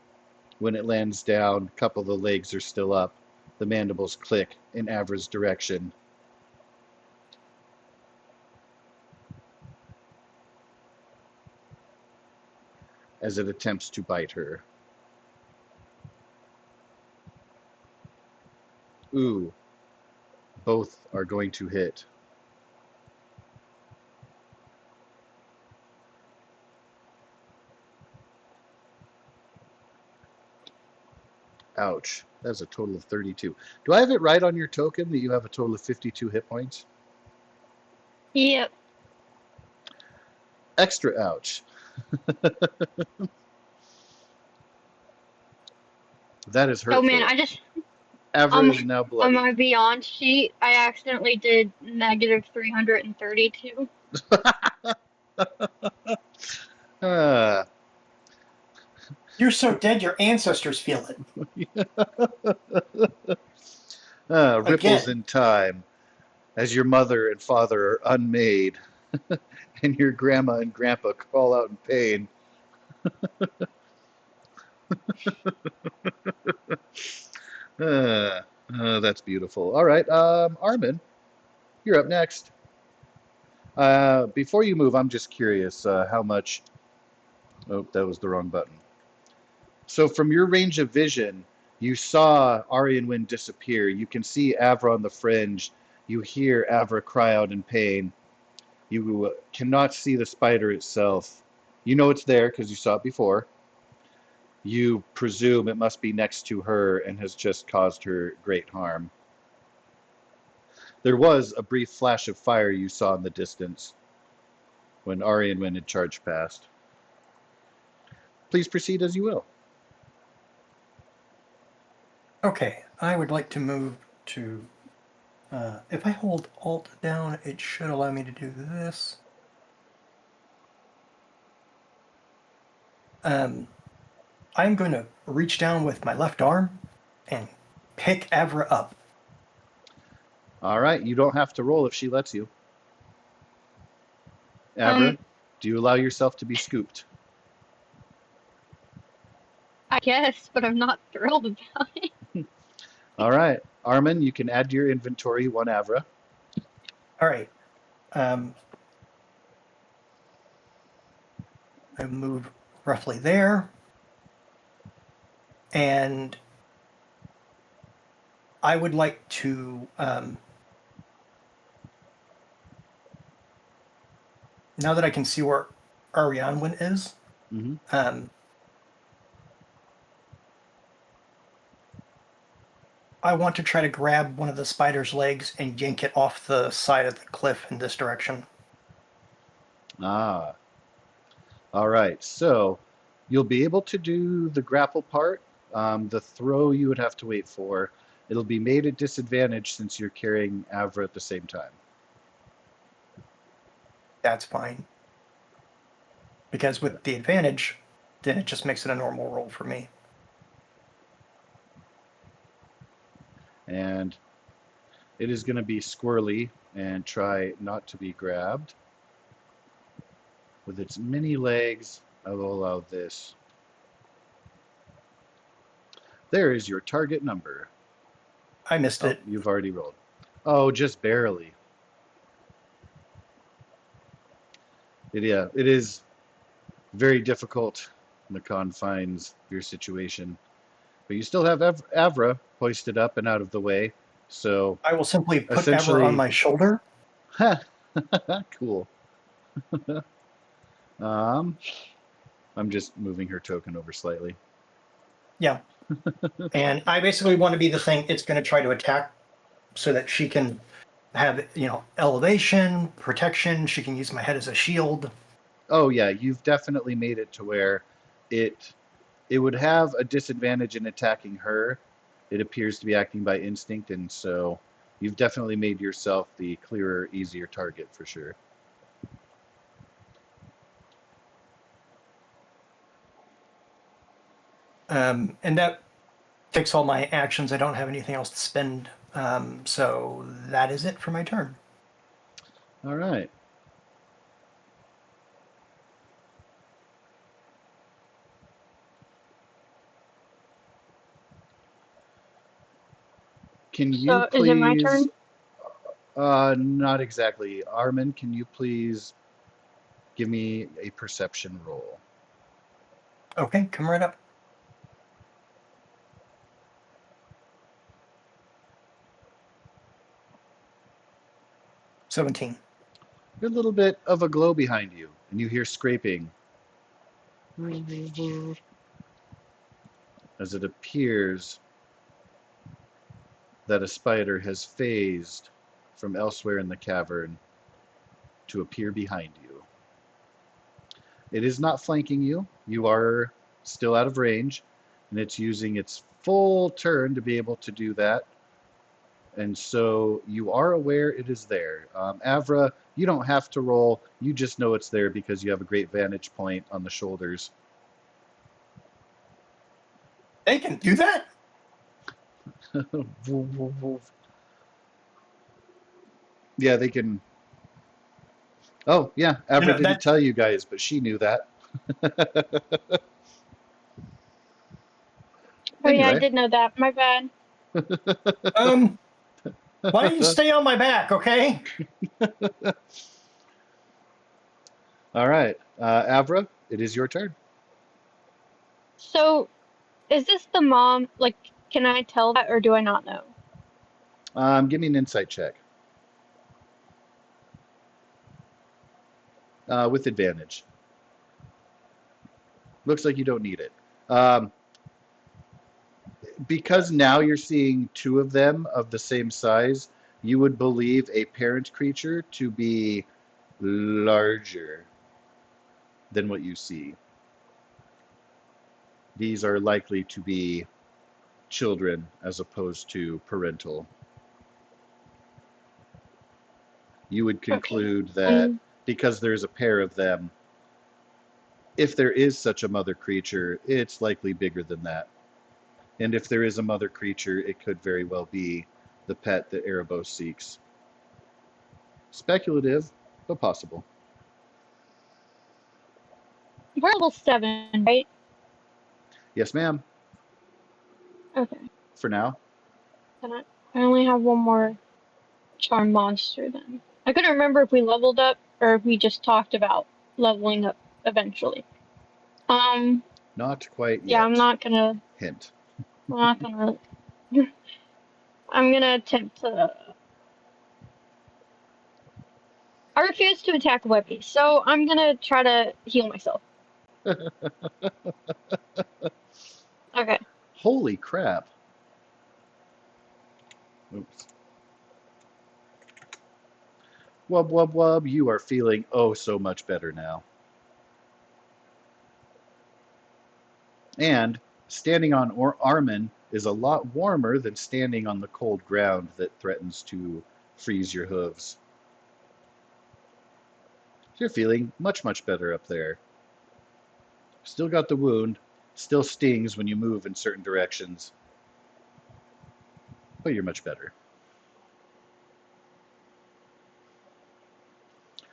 When it lands down, a couple of the legs are still up. The mandibles click in Avra's direction. As it attempts to bite her. Ooh, both are going to hit. Ouch. That's a total of 32. Do I have it right on your token that you have a total of 52 hit points? Yep. Extra ouch. That is hurtful. Oh man, I just Avra is now on bloody. my Beyond sheet, I accidentally did negative 332. Ah. You're so dead, your ancestors feel it. Ripples Again. in time as your mother and father are unmade and your grandma and grandpa crawl out in pain. That's beautiful. All right, Armin, you're up next. Before you move, I'm just curious how much. Oh, that was the wrong button. So, from your range of vision, you saw Arianwen disappear. You can see Avra on the fringe. You hear Avra cry out in pain. You cannot see the spider itself. You know it's there because you saw it before. You presume it must be next to her and has just caused her great harm. There was a brief flash of fire you saw in the distance when Arianwen had charged past. Please proceed as you will. Okay, I would like to move to. If I hold Alt down, it should allow me to do this. I'm going to reach down with my left arm and pick Avra up. All right, you don't have to roll if she lets you. Avra, do you allow yourself to be scooped? I guess, but I'm not thrilled about it. All right, Armin, you can add to your inventory one Avra. All right. I move roughly there. And I would like to now that I can see where Arianwen is, I want to try to grab one of the spider's legs and yank it off the side of the cliff in this direction. Ah. All right, so you'll be able to do the grapple part. The throw you would have to wait for. It'll be made at disadvantage since you're carrying Avra at the same time. That's fine. Because with the advantage, then it just makes it a normal roll for me. And it is going to be squirrely and try not to be grabbed. With its many legs, I will allow this. There is your target number. I missed it. You've already rolled. Oh, just barely. It is very difficult in the confines of your situation. But you still have Avra hoisted up and out of the way. So I will simply put Ever essentially, on my shoulder. cool. I'm just moving her token over slightly. Yeah. And I basically want to be the thing it's going to try to attack so that she can have, elevation, protection. She can use my head as a shield. Oh yeah, you've definitely made it to where it would have a disadvantage in attacking her. It appears to be acting by instinct, and so you've definitely made yourself the clearer, easier target for sure. And that takes all my actions. I don't have anything else to spend. So that is it for my turn. All right. Can you So, please? is it my turn? Not exactly. Armin, can you please give me a perception roll? Okay, come right up. $17. There's a little bit of a glow behind you, and you hear scraping as it appears that a spider has phased from elsewhere in the cavern to appear behind you. It is not flanking you. You are still out of range, and it's using its full turn to be able to do that. And so you are aware it is there. Avra, you don't have to roll. You just know it's there because you have a great vantage point on the shoulders. They can do that? Yeah, they can. Oh, yeah, Avra didn't tell you guys, but she knew that. Oh yeah, I Anyway. did know that. My bad. Why don't you stay on my back, okay? All right, Avra, it is your turn. So, is this the mom? Like, can I tell that, or do I not know? Give me an insight check. With advantage. Looks like you don't need it. Because now you're seeing two of them of the same size, you would believe a parent creature to be larger than what you see. These are likely to be children as opposed to parental. You would conclude that because there's a pair of them, if there is such a mother creature, it's likely bigger than that. And if there is a mother creature, it could very well be the pet that Erebos seeks. Speculative, but possible. We're level 7, right? Yes, ma'am. Okay. For now. Then I only have one more charm monster then. I couldn't remember if we leveled up or if we just talked about leveling up eventually. Not quite yet. Yeah, I'm not gonna. Hint. I'm not gonna. I'm gonna attempt to. I refuse to attack Webby, so I'm gonna try to heal myself. Okay. Holy crap. Oops. Wub, wub, wub, you are feeling oh so much better now. And standing on Armin is a lot warmer than standing on the cold ground that threatens to freeze your hooves. You're feeling much, much better up there. Still got the wound, still stings when you move in certain directions, but you're much better.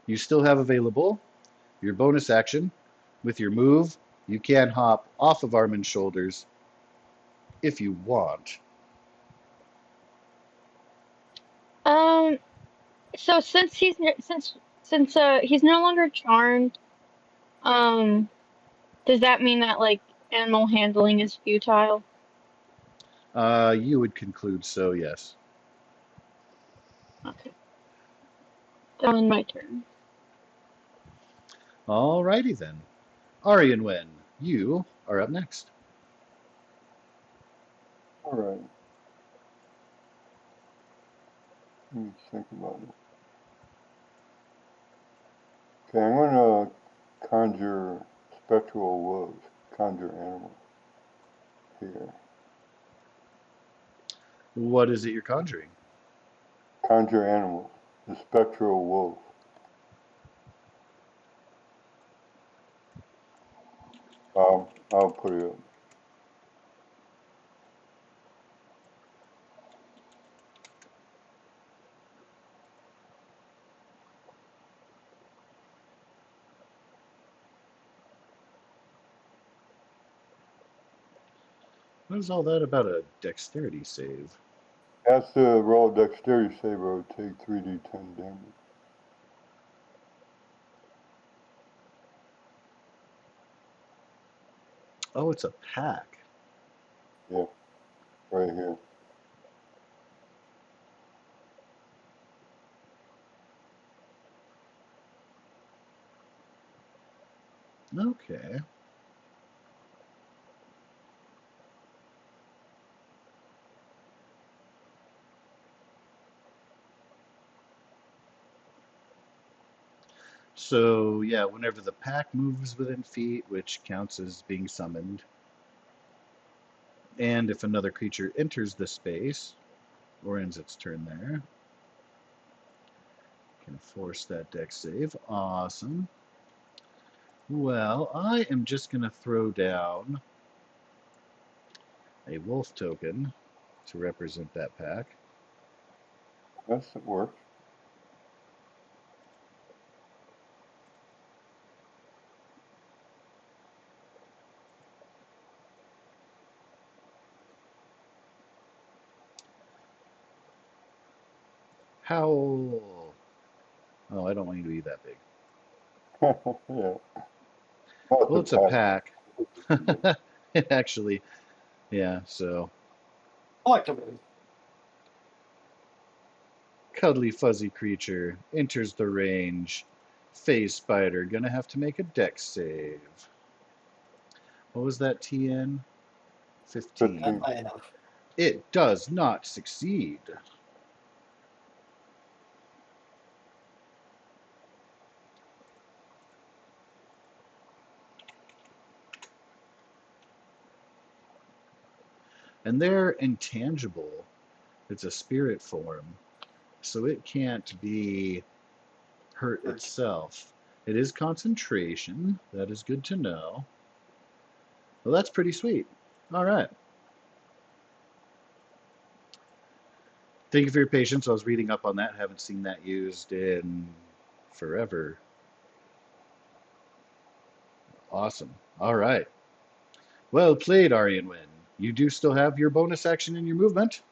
You still have available your bonus action. With your move, you can hop off of Armin's shoulders if you want. So since he's no longer charmed, does that mean that like animal handling is futile? You would conclude so, yes. Okay. Done my turn. Alrighty then. Ari and Wen, you are up next. All right. Let me think about it. Okay, I'm going to conjure spectral wolves, conjure animals here. What is it you're conjuring? Conjure animals, the spectral wolf. I'll put it up. What is all that about a dexterity save? Has to roll dexterity save or take 3d10 damage. Oh, it's a pack. Yeah, right here. Okay. So, yeah, whenever the pack moves within feet, which counts as being summoned, and if another creature enters the space, or ends its turn there, can force that dex save. Awesome. Well, I am just going to throw down a wolf token to represent that pack. That's it works. Howl. Oh, I don't want you to be that big. Yeah. Well, it's a pack. Actually, yeah, so. Collectible. Cuddly fuzzy creature enters the range. Phase spider gonna have to make a dex save. What was that TN? 15. Not high enough. It does not succeed. And they're intangible. It's a spirit form, so it can't be hurt itself. It is concentration. That is good to know. Well, that's pretty sweet. All right. Thank you for your patience. I was reading up on that. Haven't seen that used in forever. Awesome. All right. Well played, Aryan Win. You do still have your bonus action in your movement.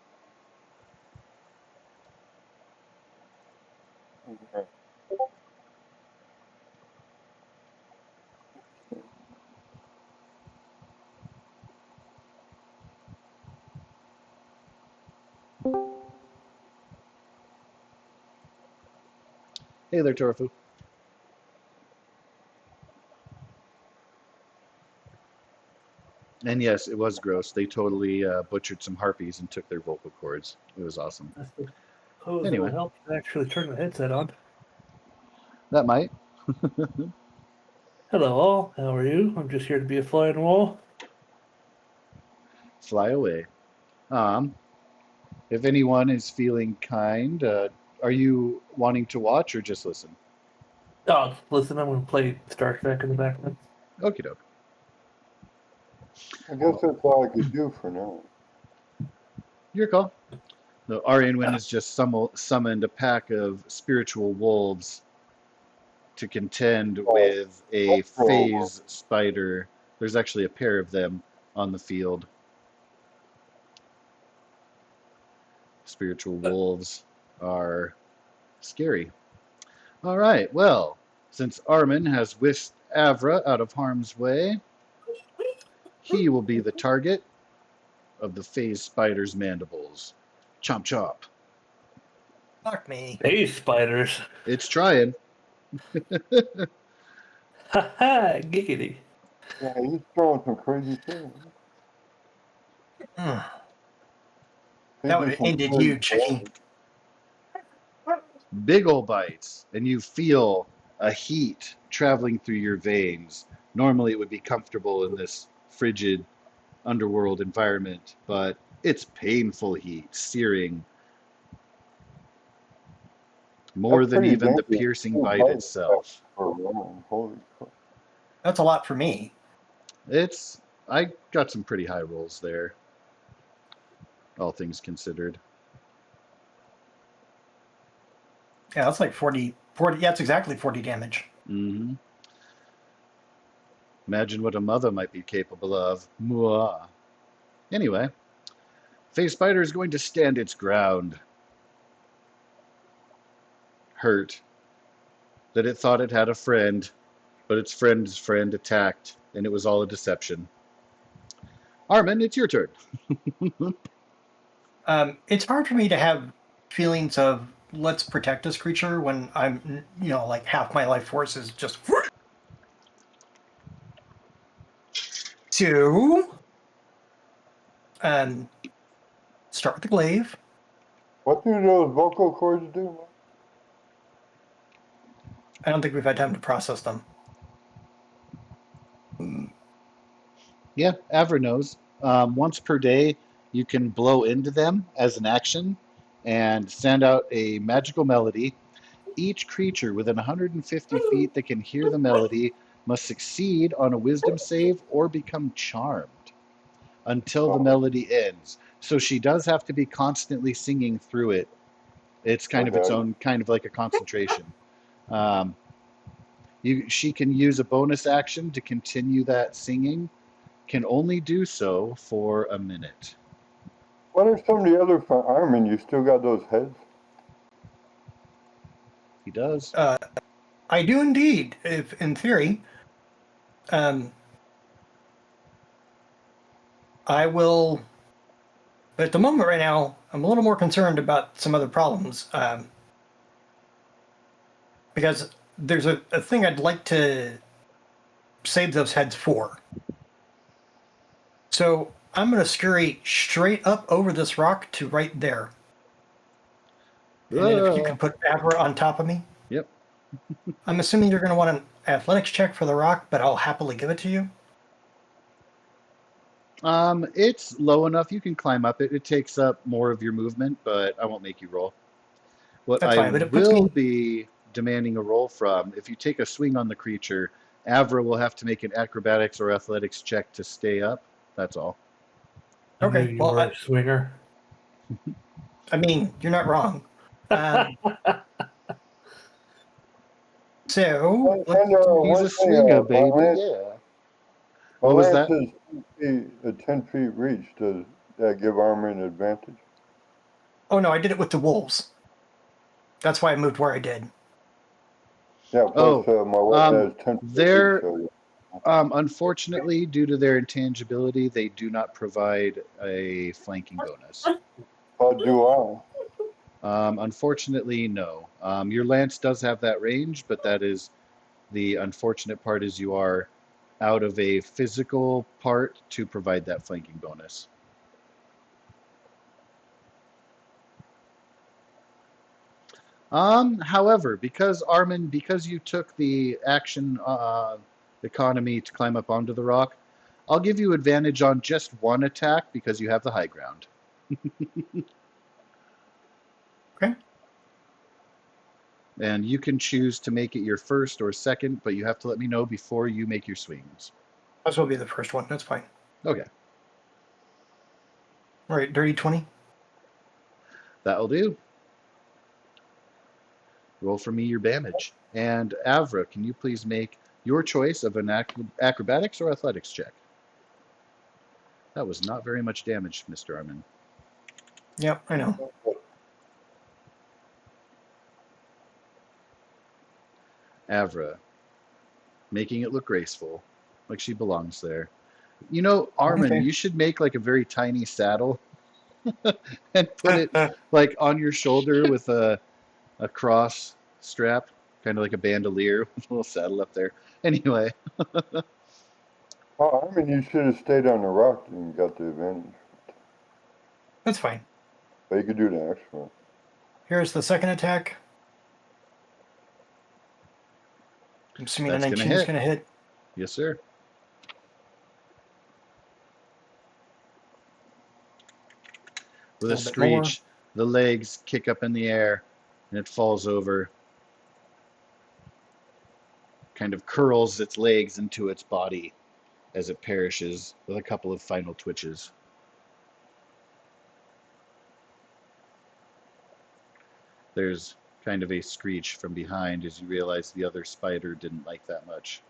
Hey there, Tofu. And yes, it was gross. They totally butchered some harpies and took their vocal cords. It was awesome. I suppose Anyway. it'll help to actually turn the headset on. That might. Hello all, how are you? I'm just here to be a fly on the wall. fly away. If anyone is feeling kind, are you wanting to watch or just listen? Oh, listen, I'm going to play Star Trek in the background. Okie doke. I guess that's all I could do for now. Your call. The Aryan Wind has just summoned a pack of spiritual wolves to contend with a phase spider. There's actually a pair of them on the field. Spiritual wolves are scary. All right, well, since Armin has whisked Avra out of harm's way, he will be the target of the phase spider's mandibles. Chomp chomp. Fuck me. Hey, spiders. It's trying. Ha ha, giggity. Yeah, he's throwing some crazy things. Mm. He That did would have some ended crazy you, Chicky. things. Big ol' bites, and you feel a heat traveling through your veins. Normally, it would be comfortable in this frigid underworld environment, but it's painful heat, searing, more That's than pretty even the dangerous. piercing 2 bite bites itself. for a round. Holy crap. That's a lot for me. I got some pretty high rolls there, all things considered. Yeah, that's like 40. Yeah, it's exactly 40 damage. Mm-hmm. Imagine what a mother might be capable of. Mwah. Anyway, Phase Spider is going to stand its ground, hurt that it thought it had a friend, but its friend's friend attacked, and it was all a deception. Armin, it's your turn. It's hard for me to have feelings of let's protect this creature when I'm, like half my life force is just. So, start with the glaive. What do those vocal cords do? I don't think we've had time to process them. Yeah, Avra knows. Once per day, you can blow into them as an action and send out a magical melody. Each creature within 150 feet that can hear the melody must succeed on a wisdom save or become charmed until the melody ends. So she does have to be constantly singing through it. It's kind of its Okay. own kind of like a concentration. Um, she can use a bonus action to continue that singing, can only do so for a minute. What are some of the other Armin? You still got those heads? He does. I do indeed, if in theory. I will. But at the moment, right now, I'm a little more concerned about some other problems. Because there's a thing I'd like to save those heads for. So I'm going to scurry straight up over this rock to right there. And then if you could put Avra on top of me. Yep. I'm assuming you're going to want an athletics check for the rock, but I'll happily give it to you. It's low enough you can climb up it. It takes up more of your movement, but I won't make you roll. What That's I fine, but it puts will me. be demanding a roll from, if you take a swing on the creature, Avra will have to make an acrobatics or athletics check to stay up. That's all. I knew Okay, you well, were a swinger. I mean, you're not wrong. So, And, He's a one thing, swinger, baby. Yeah. my What was lance that? is a 10 feet reach. Does that give Armin an advantage? oh no, I did it with the wolves. That's why I moved where I did. Yeah, plus Oh, my weapon has 10 feet reach. they're So unfortunately, due to their intangibility, they do not provide a flanking bonus. how do I? Unfortunately, no. Your lance does have that range, but that is the unfortunate part is you are out of a physical part to provide that flanking bonus. However, because because you took the action economy to climb up onto the rock, I'll give you advantage on just one attack because you have the high ground. Okay. And you can choose to make it your first or second, but you have to let me know before you make your swings. This will be the first one. That's fine. Okay, All right, dirty 20. that'll do. Roll for me your damage. And Avra, can you please make your choice of an acrobatics or athletics check? That was not very much damage, Mr. Armin. Yep, I know. Avra, making it look graceful, like she belongs there. You know, Armin, Okay. you should make like a very tiny saddle and put it like on your shoulder with a cross strap, kind of like a bandolier with a little saddle up there. Anyway, Oh, I mean, you should have stayed on the rock and got the advantage. That's fine. But you could do the extra. Here's the second attack. I'm assuming That's a gonna 19 is hit. going to hit. Yes, sir. With a little bit more. screech, the legs kick up in the air and it falls over, kind of curls its legs into its body as it perishes with a couple of final twitches. There's kind of a screech from behind as you realize the other spider didn't like that much.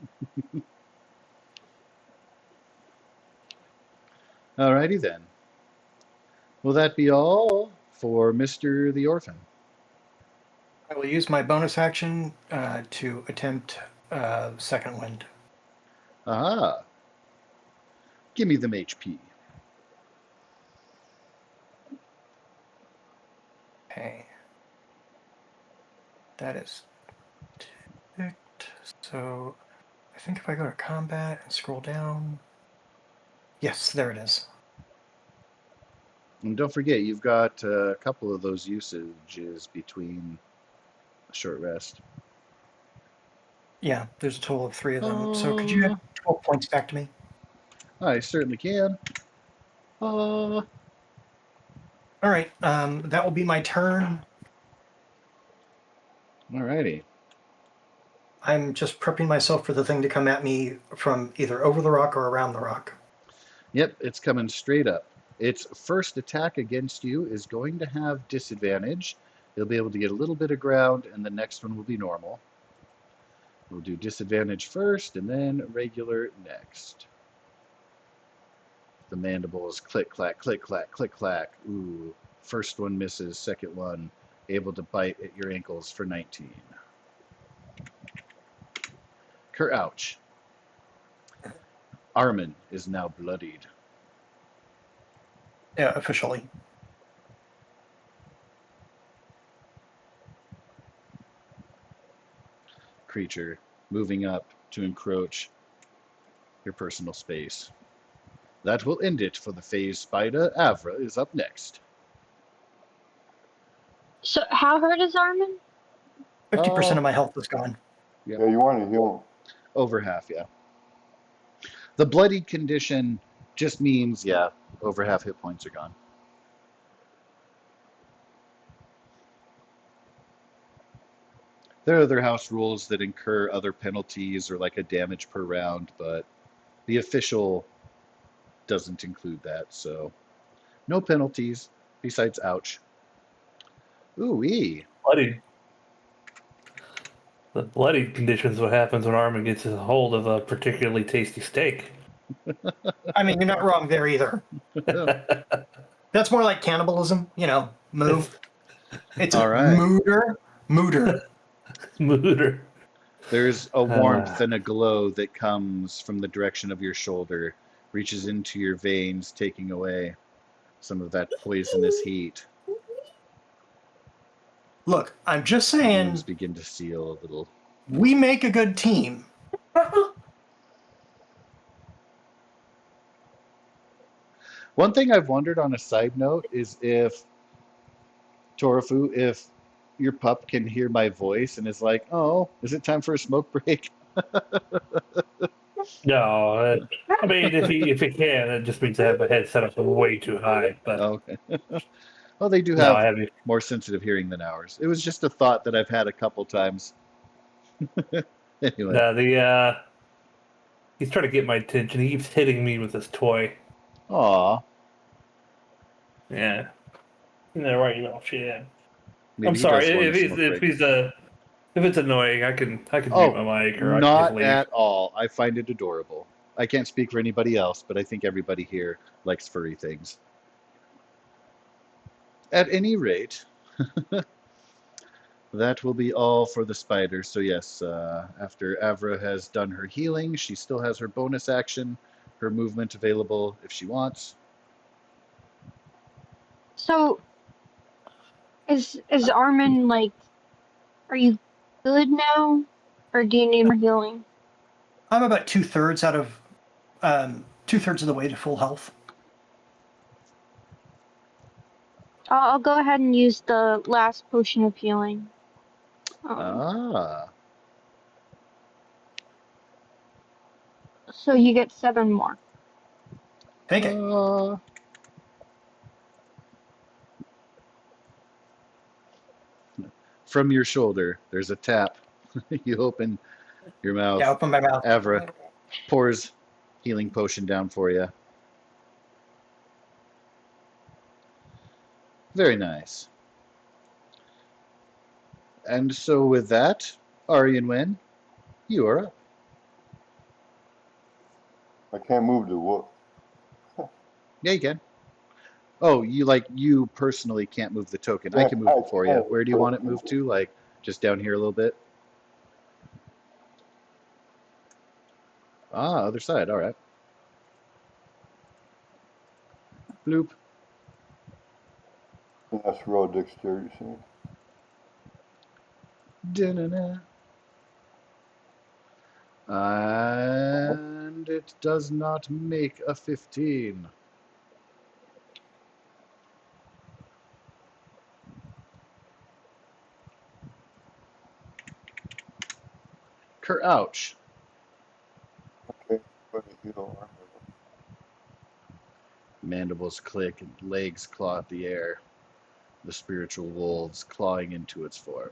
Alrighty then. Will that be all for Mr. the Orphan? I will use my bonus action to attempt second wind. Aha. Give me them HP. Okay. That is ticked. So I think if I go to combat and scroll down. Yes, there it is. And don't forget, you've got a couple of those usages between a short rest. Yeah, there's a total of 3 of them. So could you add 12 points back to me? I certainly can. All right, that will be my turn. Alrighty. I'm just prepping myself for the thing to come at me from either over the rock or around the rock. Yep, it's coming straight up. Its first attack against you is going to have disadvantage. It'll be able to get a little bit of ground, and the next one will be normal. We'll do disadvantage first, and then regular next. The mandibles click, clack, click, clack, click, clack. Ooh, first one misses, second one able to bite at your ankles for 19. Ouch. Armin is now bloodied. Yeah, officially. Creature moving up to encroach your personal space. That will end it for the phase spider. Avra is up next. So how hurt is Armin? 50% of my health is gone. Yep. Yeah, you want to heal Over half, yeah. The bloodied condition just means, yeah, over half hit points are gone. There are other house rules that incur other penalties or like a damage per round, but the official doesn't include that, so no penalties besides ouch. Ooh-wee. Bloody. The bloody condition is what happens when Armin gets a hold of a particularly tasty steak. I mean, you're not wrong there either. That's more like cannibalism, you know, moo. It's All a right. mooter. Mooder. There's a warmth and a glow that comes from the direction of your shoulder, reaches into your veins, taking away some of that poisonous heat. Look, I'm just Wounds saying, begin to seal a little. we make a good team. One thing I've wondered on a side note is if Torafu, if your pup can hear my voice and is like, "Oh, is it time for a smoke break?" No, I mean, if he can, it just means I have my head set up way too high. But Okay. Well, they do no, have I haven't. more sensitive hearing than ours. It was just a thought that I've had a couple times. Anyway. No, he's trying to get my attention. He keeps hitting me with this toy. Aw. Yeah. No, right, shit. Maybe I'm he sorry does want a smoke if break. if it's annoying, I can mute Oh, my mic or I can just not leave. at all. I find it adorable. I can't speak for anybody else, but I think everybody here likes furry things. At any rate, that will be all for the spider. So yes, after Avra has done her healing, she still has her bonus action, her movement available if she wants. So, is Armin like? Are you good now, or do you need more healing? I'm about 2/3 out of 2/3 of the way to full health. I'll go ahead and use the last potion of healing. Ah, So you get 7 more. Take it. From your shoulder, there's a tap. You open your mouth. Yeah, open my mouth. Avra pours healing potion down for you. Very nice. And so with that, Ari and Wen, you are up. I can't move the wolf. Yeah, you can. Oh, you personally can't move the token. I Yeah, can move it for you. Where do you want it moved to? Like just down here a little bit? Ah, other side. All right. Bloop. That's raw dexterity. So. Da-na-na. And it does not make a 15. Ouch. Okay, but heal armor. Mandibles click and legs claw at the air. The spiritual wolves clawing into its form.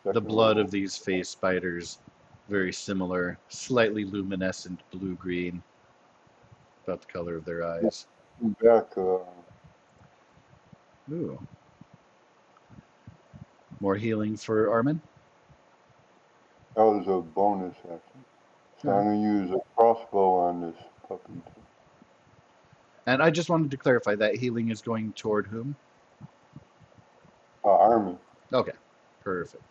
The blood of these face spiders, very similar, slightly luminescent blue-green, about the color of their eyes. Back, Ooh. More healing for Armin? that was a bonus action. So I'm going to use a crossbow on this puppy. And I just wanted to clarify that healing is going toward whom? Armin. Okay, perfect.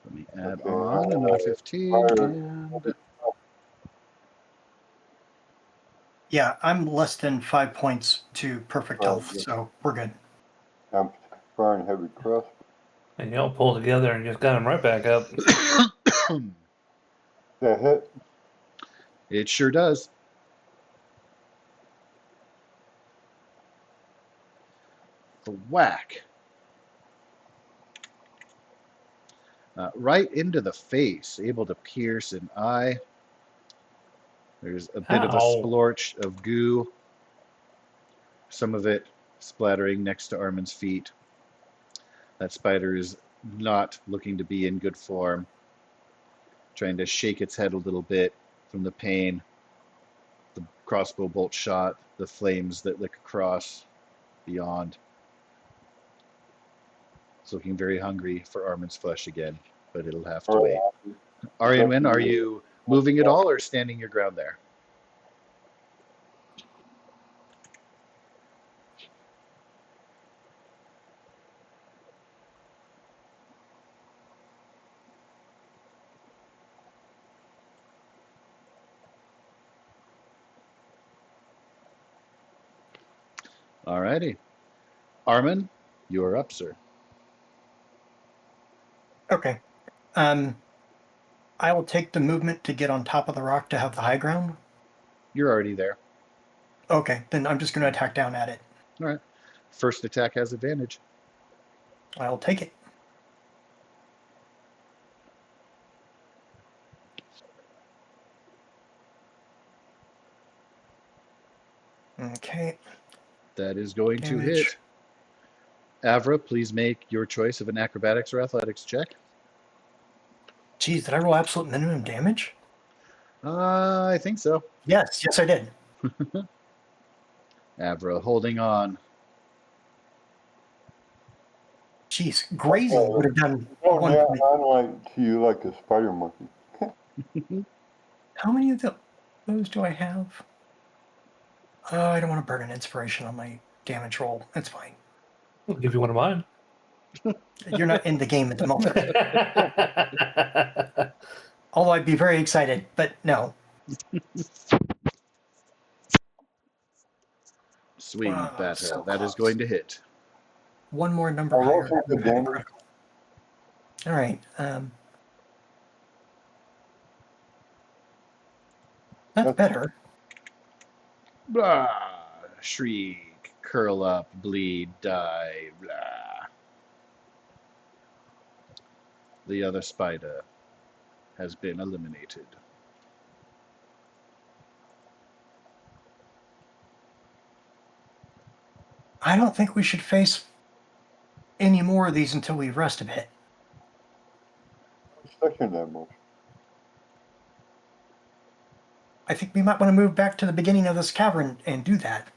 Let me add Okay, on another 15 and Yeah, I'm less than 5 points to perfect health, yeah. so we're good. I'm firing heavy crossbow. And y'all pull together and just got him right back up. That hit? it sure does. The whack. Right into the face, able to pierce an eye. There's a bit of a Ow. splorch of goo. Some of it splattering next to Armin's feet. That spider is not looking to be in good form. Trying to shake its head a little bit from the pain. The crossbow bolt shot, the flames that lick across beyond. It's looking very hungry for Armin's flesh again, but it'll have to wait. Ari and Wen, are you moving at all or standing your ground there? Alrighty. Armin, you are up, sir. Okay. I will take the movement to get on top of the rock to have the high ground. You're already there. Okay, then I'm just going to attack down at it. All right. First attack has advantage. I'll take it. Okay. That is going to Damage. hit. Avra, please make your choice of an acrobatics or athletics check. Geez, did I roll absolute minimum damage? I think so. Yes, I did. Avra holding on. Jeez, grazing would have done Oh, one yeah, point. I'm like to you like a spider monkey. How many of those do I have? I don't want to burn an inspiration on my damage roll. That's fine. I'll give you one of mine. You're not in the game at the moment. Although I'd be very excited, but no. Swing, Oh, Battle. so That is close. going to hit. One more number Oh, higher. roll for the damage. Critical. All right. That's better. Blah. Shriek. Curl up. Bleed. Die. Blah. The other spider has been eliminated. I don't think we should face any more of these until we rest a bit. Second that motion. I think we might want to move back to the beginning of this cavern and do that.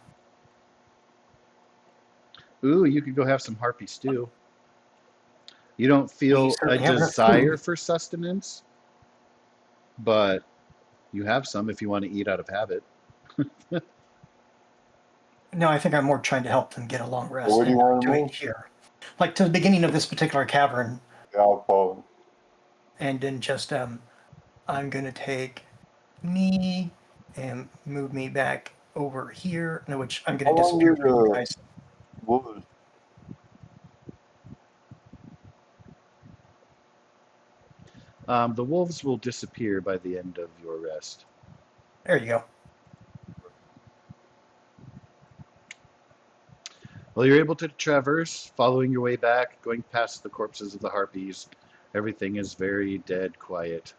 Ooh, you could go have some harpy stew. You don't We feel a certainly have enough desire food. for sustenance, but you have some if you want to eat out of habit. No, I think I'm more trying to help them get a long rest. Well, what do you and want to do it move? here? Like to the beginning of this particular cavern, Yeah, I'll follow. and then just I'm gonna take me and move me back over here. No, which I'm How gonna long disappear did from you guys. wolves? The wolves will disappear by the end of your rest. There you go. Well, you're able to traverse, following your way back, going past the corpses of the harpies. Everything is very dead quiet.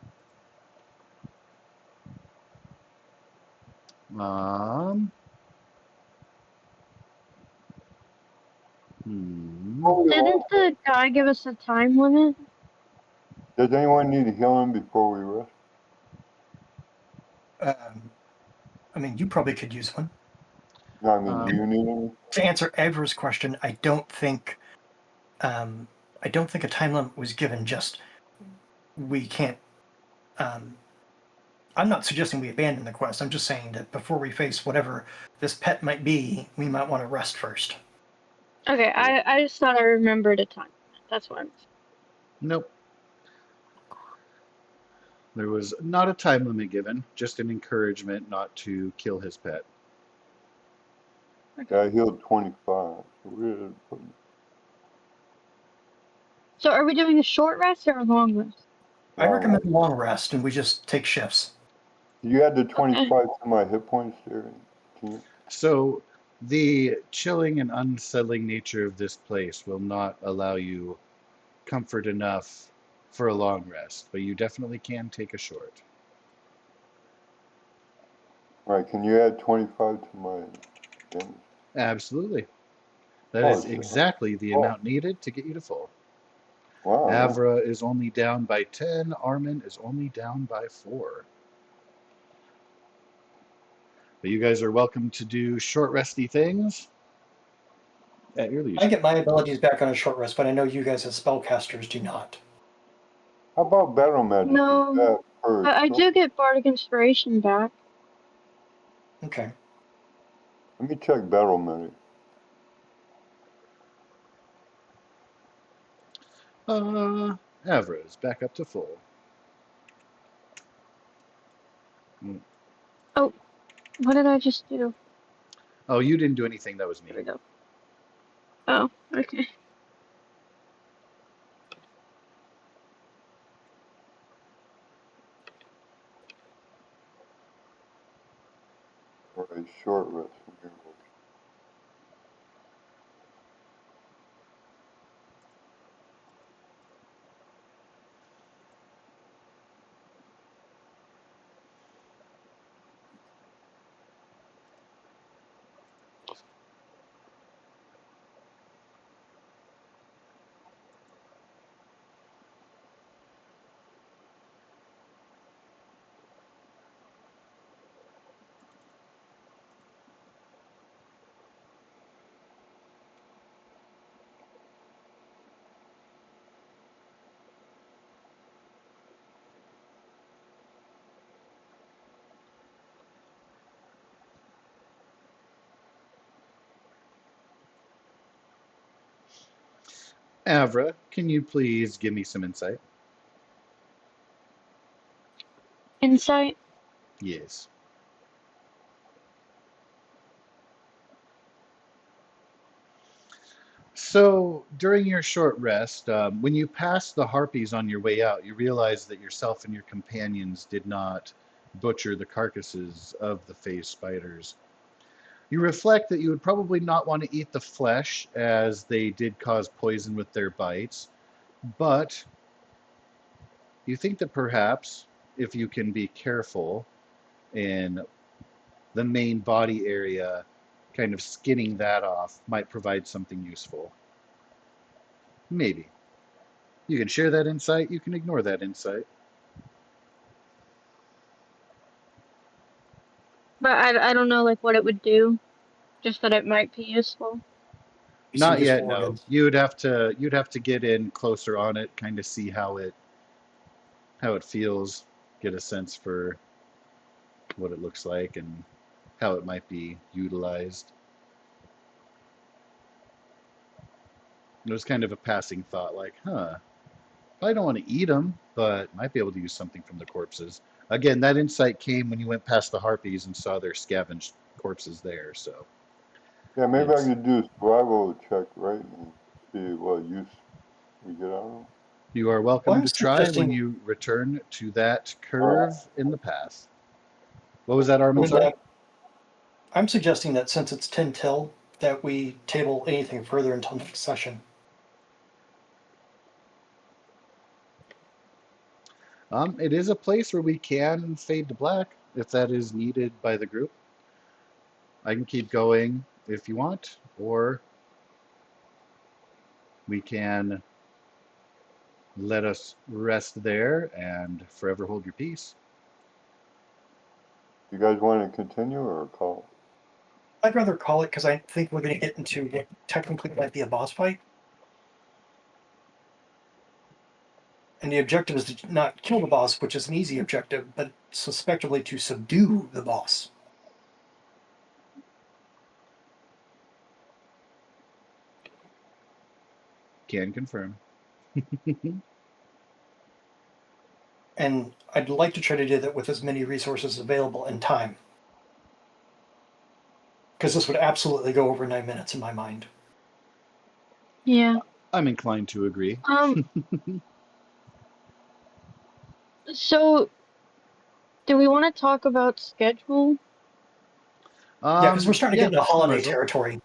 Um. Didn't the guy give us a time limit? Does anyone need to heal him before we rest? I mean, you probably could use one. No, I mean, do you need any? To answer Evra's question, I don't think a time limit was given. Just we can't. I'm not suggesting we abandon the quest. I'm just saying that before we face whatever this pet might be, we might want to rest first. Okay, I just thought I remembered a time limit. That's what I'm saying. Nope. There was not a time limit given, just an encouragement not to kill his pet. Yeah, I healed 25. So we're putting. So are we doing a short rest or a long rest? I recommend long rest, and we just take shifts. You add the 25 to my hit points there. Can you? So the chilling and unsettling nature of this place will not allow you comfort enough for a long rest, but you definitely can take a short. All right, can you add 25 to my damage? Absolutely. That Oh, is it's- exactly the amount needed to get you to full. Wow. Avra is only down by 10. Armin is only down by 4. But you guys are welcome to do short resty things at your leisure. I get my abilities back on a short rest, but I know you guys as spellcasters do not. How about battle magic? No, I do get bardic inspiration back. Okay. Let me check battle magic. Avra is back up to full. Oh, what did I just do? Oh, you didn't do anything. That was me. Here we go. Oh, okay. Or a short rest. Avra, can you please give me some insight? Insight. Yes. So during your short rest, when you pass the harpies on your way out, you realize that yourself and your companions did not butcher the carcasses of the phase spiders. You reflect that you would probably not want to eat the flesh, as they did cause poison with their bites, but you think that perhaps if you can be careful in the main body area, kind of skinning that off might provide something useful. Maybe. You can share that insight, you can ignore that insight. But I don't know like what it would do. Just that it might be useful. Some Not yet, useful no. organs. You'd have to get in closer on it, kind of see how it feels, get a sense for what it looks like and how it might be utilized. It was kind of a passing thought, like, huh, I don't want to eat them, but might be able to use something from the corpses. Again, that insight came when you went past the harpies and saw their scavenged corpses there. So Yeah, maybe I it's could do a survival check, right, and see what use we get out of them. you are Well, welcome I'm to try when suggesting, you return to that All right. curve in the path. What was that, Armin? Okay. Sorry. I'm suggesting that since it's 10 till, that we table anything further until next session. It is a place where we can fade to black if that is needed by the group. I can keep going if you want, or we can let us rest there and forever hold your peace. You guys want to continue or call? I'd rather call it because I think we're going to get into what technically might be a boss fight. And the objective is to not kill the boss, which is an easy objective, but suspectively to subdue the boss. Can confirm. And I'd like to try to do that with as many resources available and time. Because this would absolutely go over 9 minutes in my mind. Yeah. I'm inclined to agree. So do we want to talk about schedule? Yeah, because we're starting to Yeah, get into we might holiday as well. territory.